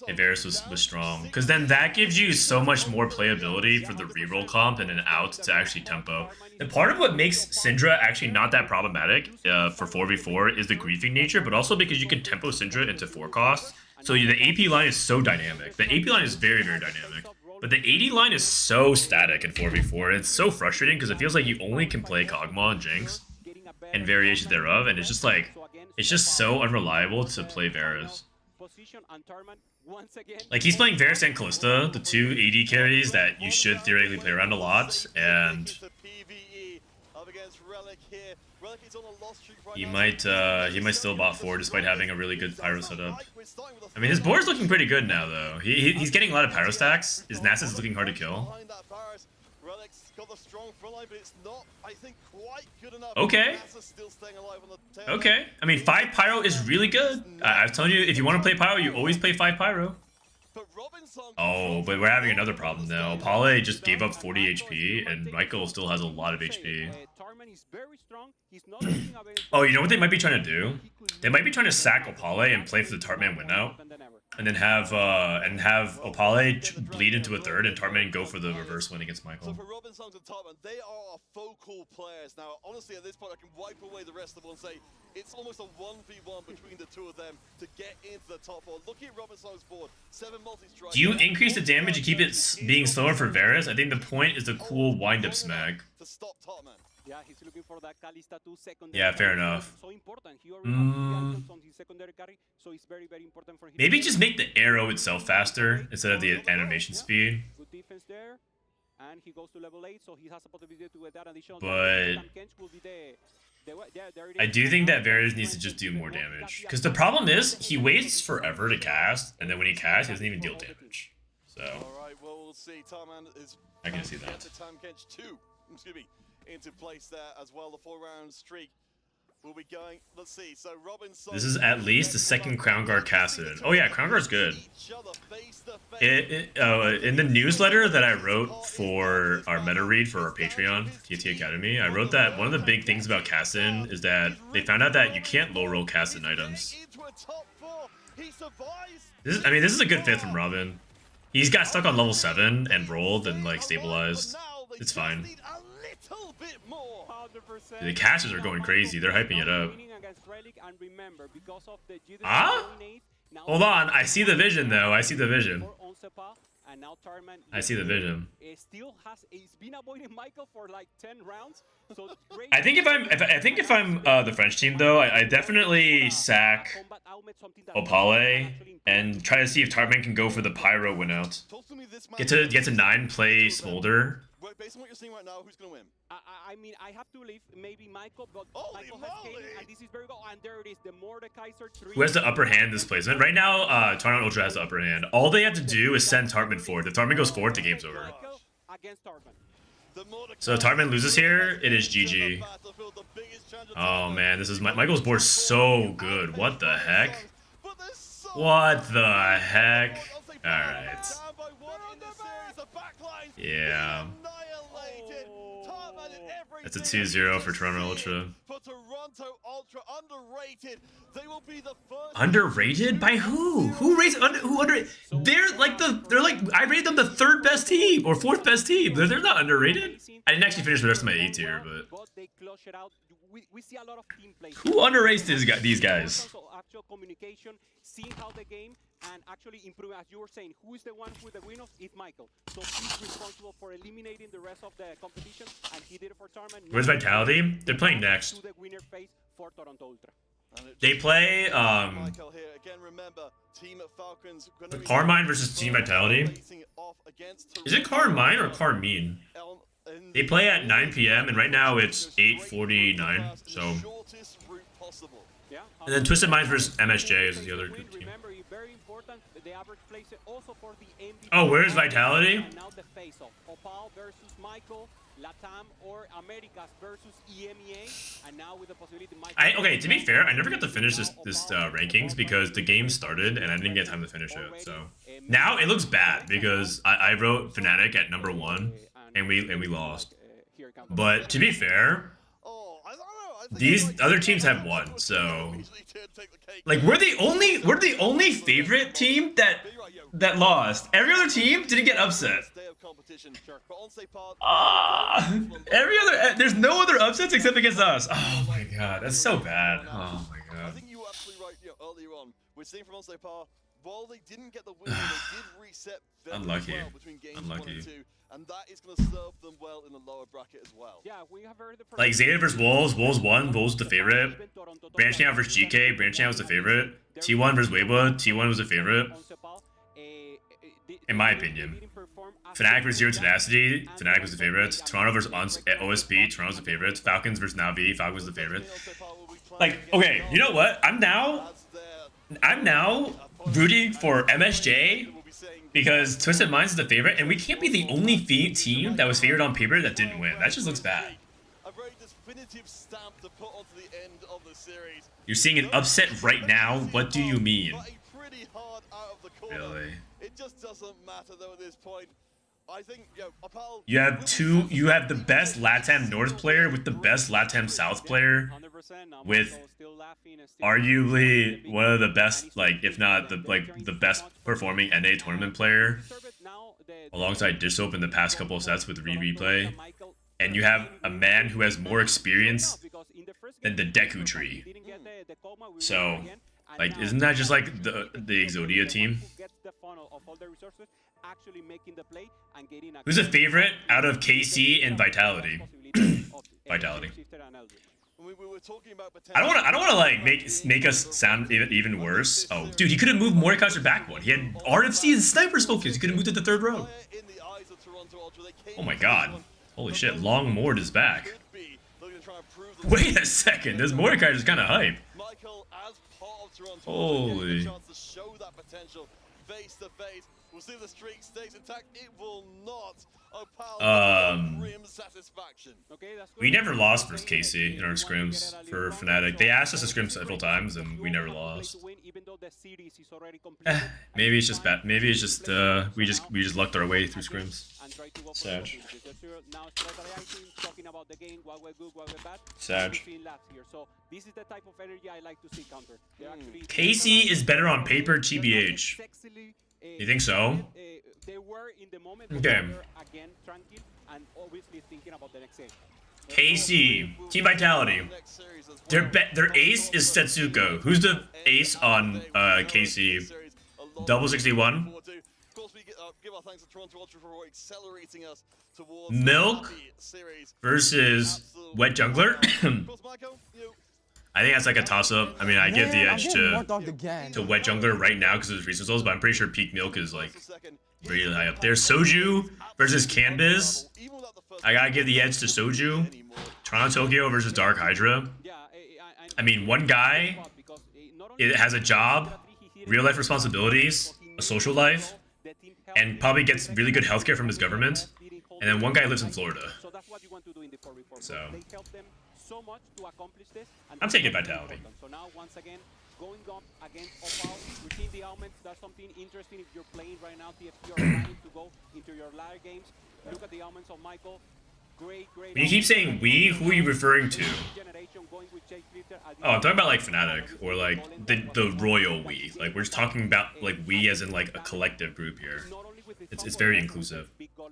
If Varus was strong. Because then that gives you so much more playability for the reroll comp and an out to actually tempo. And part of what makes Syndra actually not that problematic for 4v4 is the griefing nature, but also because you can tempo Syndra into 4 costs. So the AP line is so dynamic. The AP line is very, very dynamic. But the AD line is so static in 4v4. It's so frustrating because it feels like you only can play Kog'Maw and Jinx and variations thereof. And it's just like, it's just so unreliable to play Varus. Like, he's playing Varus and Callista, the 2 AD carries that you should theoretically play around a lot, and he might still bot 4 despite having a really good pyro setup. I mean, his board's looking pretty good now, though. He's getting a lot of pyro stacks. His Nasus is looking hard to kill. Okay. Okay. I mean, 5 pyro is really good. I was telling you, if you want to play pyro, you always play 5 pyro. Oh, but we're having another problem now. Pale just gave up 40 HP, and Michael still has a lot of HP. Oh, you know what they might be trying to do? They might be trying to sack Opale and play for the Tartman win out, and then have Opale bleed into a 3rd and Tartman go for the reverse win against Michael. So for Robin Songs and Tartman, they are our focal players. Now, honestly, at this point, I can wipe away the rest of them and say it's almost a 1v1 between the two of them to get into the top 4. Look at Robin Songs' board. 7 multi-strikes. Do you increase the damage and keep it being slower for Varus? I think the point is the cool wind-up smack. To stop Tartman. Yeah, he's looking for that Kalista 2 secondary. Yeah, fair enough. So important. He already has on his secondary carry, so it's very, very important for him. Maybe just make the arrow itself faster instead of the animation speed. Good defense there. and he goes to level 8, so he has a possibility to get that additional. But I do think that Varus needs to just do more damage. Because the problem is, he waits forever to cast, and then when he casts, he doesn't even deal damage. So, Alright, well, we'll see. Tarman is I can see that. Tamkench 2, excuse me, into place there as well. The 4-round streak will be going. Let's see. So Robinson. This is at least the second Crown Guard casted. Oh yeah, Crown Guard's good. In the newsletter that I wrote for our meta read for our Patreon, TT Academy, I wrote that one of the big things about Kassadin is that they found out that you can't low roll Kassadin items. This is a good fit from Robin. He's got stuck on level 7 and rolled and like stabilized. It's fine. The casters are going crazy. They're hyping it up. Ah? Hold on. I see the vision, though. I see the vision. I see the vision. I think if I'm the French team, though, I definitely sack Opale and try to see if Tarman can go for the Pyro win out. Get to 9 play Smolder. Based on what you're seeing right now, who's going to win? I mean, I have to leave maybe Michael, but Michael has Katie, and this is very good. And there it is, the Mordekaiser 3. Who has the upper hand this placement? Right now, Tarman Ultra has the upper hand. All they have to do is send Tarman forward. If Tarman goes forward, the game's over. So if Tarman loses here, it is GG. Oh man, this is Michael's board so good. What the heck? What the heck? Alright. Yeah. That's a 2-0 for Toronto Ultra. Underrated by who? Who raised who underrated? They're like I rated them the 3rd best team or 4th best team. They're not underrated. I didn't actually finish the rest of my A tier, but who underrates these guys? Seeing how the game and actually improve, as you were saying, who is the one with the winners? It's Michael. So he's responsible for eliminating the rest of the competition, and he did it for Tarman. Where's Vitality? They're playing next. They play Carmine versus Team Vitality. Is it Carmine or Carmine? They play at 9 PM, and right now it's 8:49. So. And then Twisted Minds versus MSJ is the other good team. Oh, where's Vitality? Okay, to be fair, I never got to finish this rankings because the game started and I didn't get time to finish it. So now it looks bad because I wrote Fnatic at number 1 and we lost. But to be fair, these other teams have won, so like we're the only favorite team that lost. Every other team didn't get upset. Every other there's no other upsets except against us. Oh my god, that's so bad. Oh my god. I think you were absolutely right. Earlier on, we're seeing from Onsepar, while they didn't get the win, they did reset very well between games 1 and 2. And that is going to serve them well in the lower bracket as well. Yeah, we have heard like Zeta versus Wolves. Wolves won. Wolves was the favorite. Branching out versus GK. Branching out was the favorite. T1 versus Weibo. T1 was the favorite. In my opinion. Fnatic versus Zero Tenacity. Fnatic was the favorite. Toronto versus OSP. Toronto's the favorite. Falcons versus Navi. Falcons was the favorite. Like, okay, you know what? I'm now rooting for MSJ. Because Twisted Minds is the favorite, and we can't be the only team that was favored on paper that didn't win. That just looks bad. You're seeing an upset right now? What do you mean? Really? It just doesn't matter though at this point. I think you have the best LATAM North player with the best LATAM South player with arguably one of the best, like if not the best performing NA tournament player alongside Dishsoap in the past couple of sets with replay, and you have a man who has more experience than the Deku tree. So like, isn't that just like the Exodia team? Who's a favorite out of KC and Vitality? Vitality. I don't want to like make us sound even worse. Oh, dude, he could have moved Mordekaiser back one. He had RFC and Sniper's focus. He could have moved to the 3rd row. Oh my god. Holy shit, Long Mord is back. Wait a second, this Mordecai is kind of hype. Holy. We'll see the streak stays intact. It will not. We never lost versus KC in our scrims for Fnatic. They asked us to scrim several times and we never lost. Maybe it's just bad. Maybe it's just we just lucked our way through scrims. Sad. Sad. KC is better on paper, TBH. You think so? Okay. KC, Team Vitality. Their ace is Setsuko. Who's the ace on KC? Double 61. Milk versus Wet Jungler. I think that's like a toss-up. I mean, I give the edge to Wet Jungler right now because of his resources, but I'm pretty sure Peak Milk is like really high up there. Soju versus Canbiz. I gotta give the edge to Soju. Toronto Tokyo versus Dark Hydra. I mean, one guy has a job, real-life responsibilities, a social life, and probably gets really good healthcare from his government. And then one guy lives in Florida. So I'm taking Vitality. So now once again, going up against Opal, we're seeing the elements. That's something interesting if you're playing right now. TFT are planning to go into your ladder games. Look at the elements of Michael. Great. When you keep saying we, who are you referring to? Oh, I'm talking about like Fnatic or like the royal we. Like we're just talking about like we as in like a collective group here. It's very inclusive.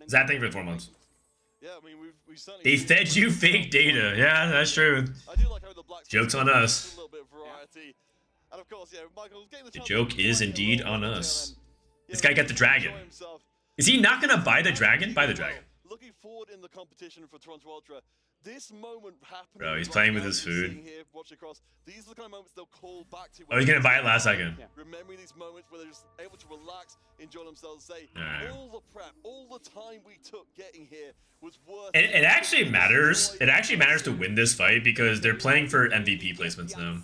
Zach, thank you for the 4 months. Yeah, I mean, we've They fed you fake data. Yeah, that's true. Joke's on us. The joke is indeed on us. This guy got the dragon. Is he not gonna buy the dragon? Buy the dragon. Looking forward in the competition for Toronto Ultra. This moment happened. Bro, he's playing with his food. These are the kind of moments they'll call back to. Oh, he's gonna buy it last second. Remembering these moments where they're just able to relax, enjoy themselves, say, all the prep, all the time we took getting here was worth it. It actually matters. It actually matters to win this fight because they're playing for MVP placements now.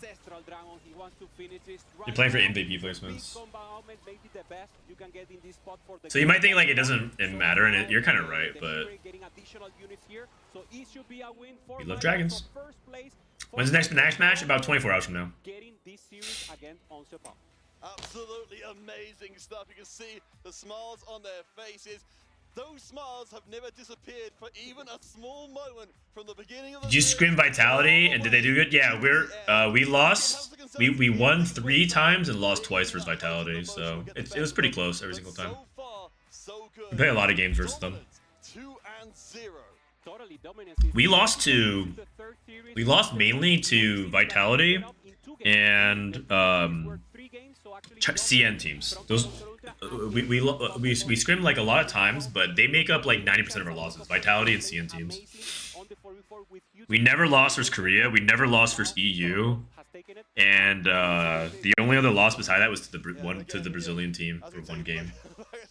They're playing for MVP placements. So you might think like it doesn't matter, and you're kind of right, but we love dragons. When's the next match? About 24 hours from now. Absolutely amazing stuff. You can see the smiles on their faces. Those smiles have never disappeared for even a small moment from the beginning of the Did you scream Vitality and did they do good? Yeah, we lost. We won 3 times and lost twice versus Vitality, so it was pretty close every single time. We play a lot of games versus them. We lost mainly to Vitality and CN teams. Those we scrim like a lot of times, but they make up like 90% of our losses. Vitality and CN teams. We never lost versus Korea. We never lost versus EU. And the only other loss beside that was to the Brazilian team for 1 game.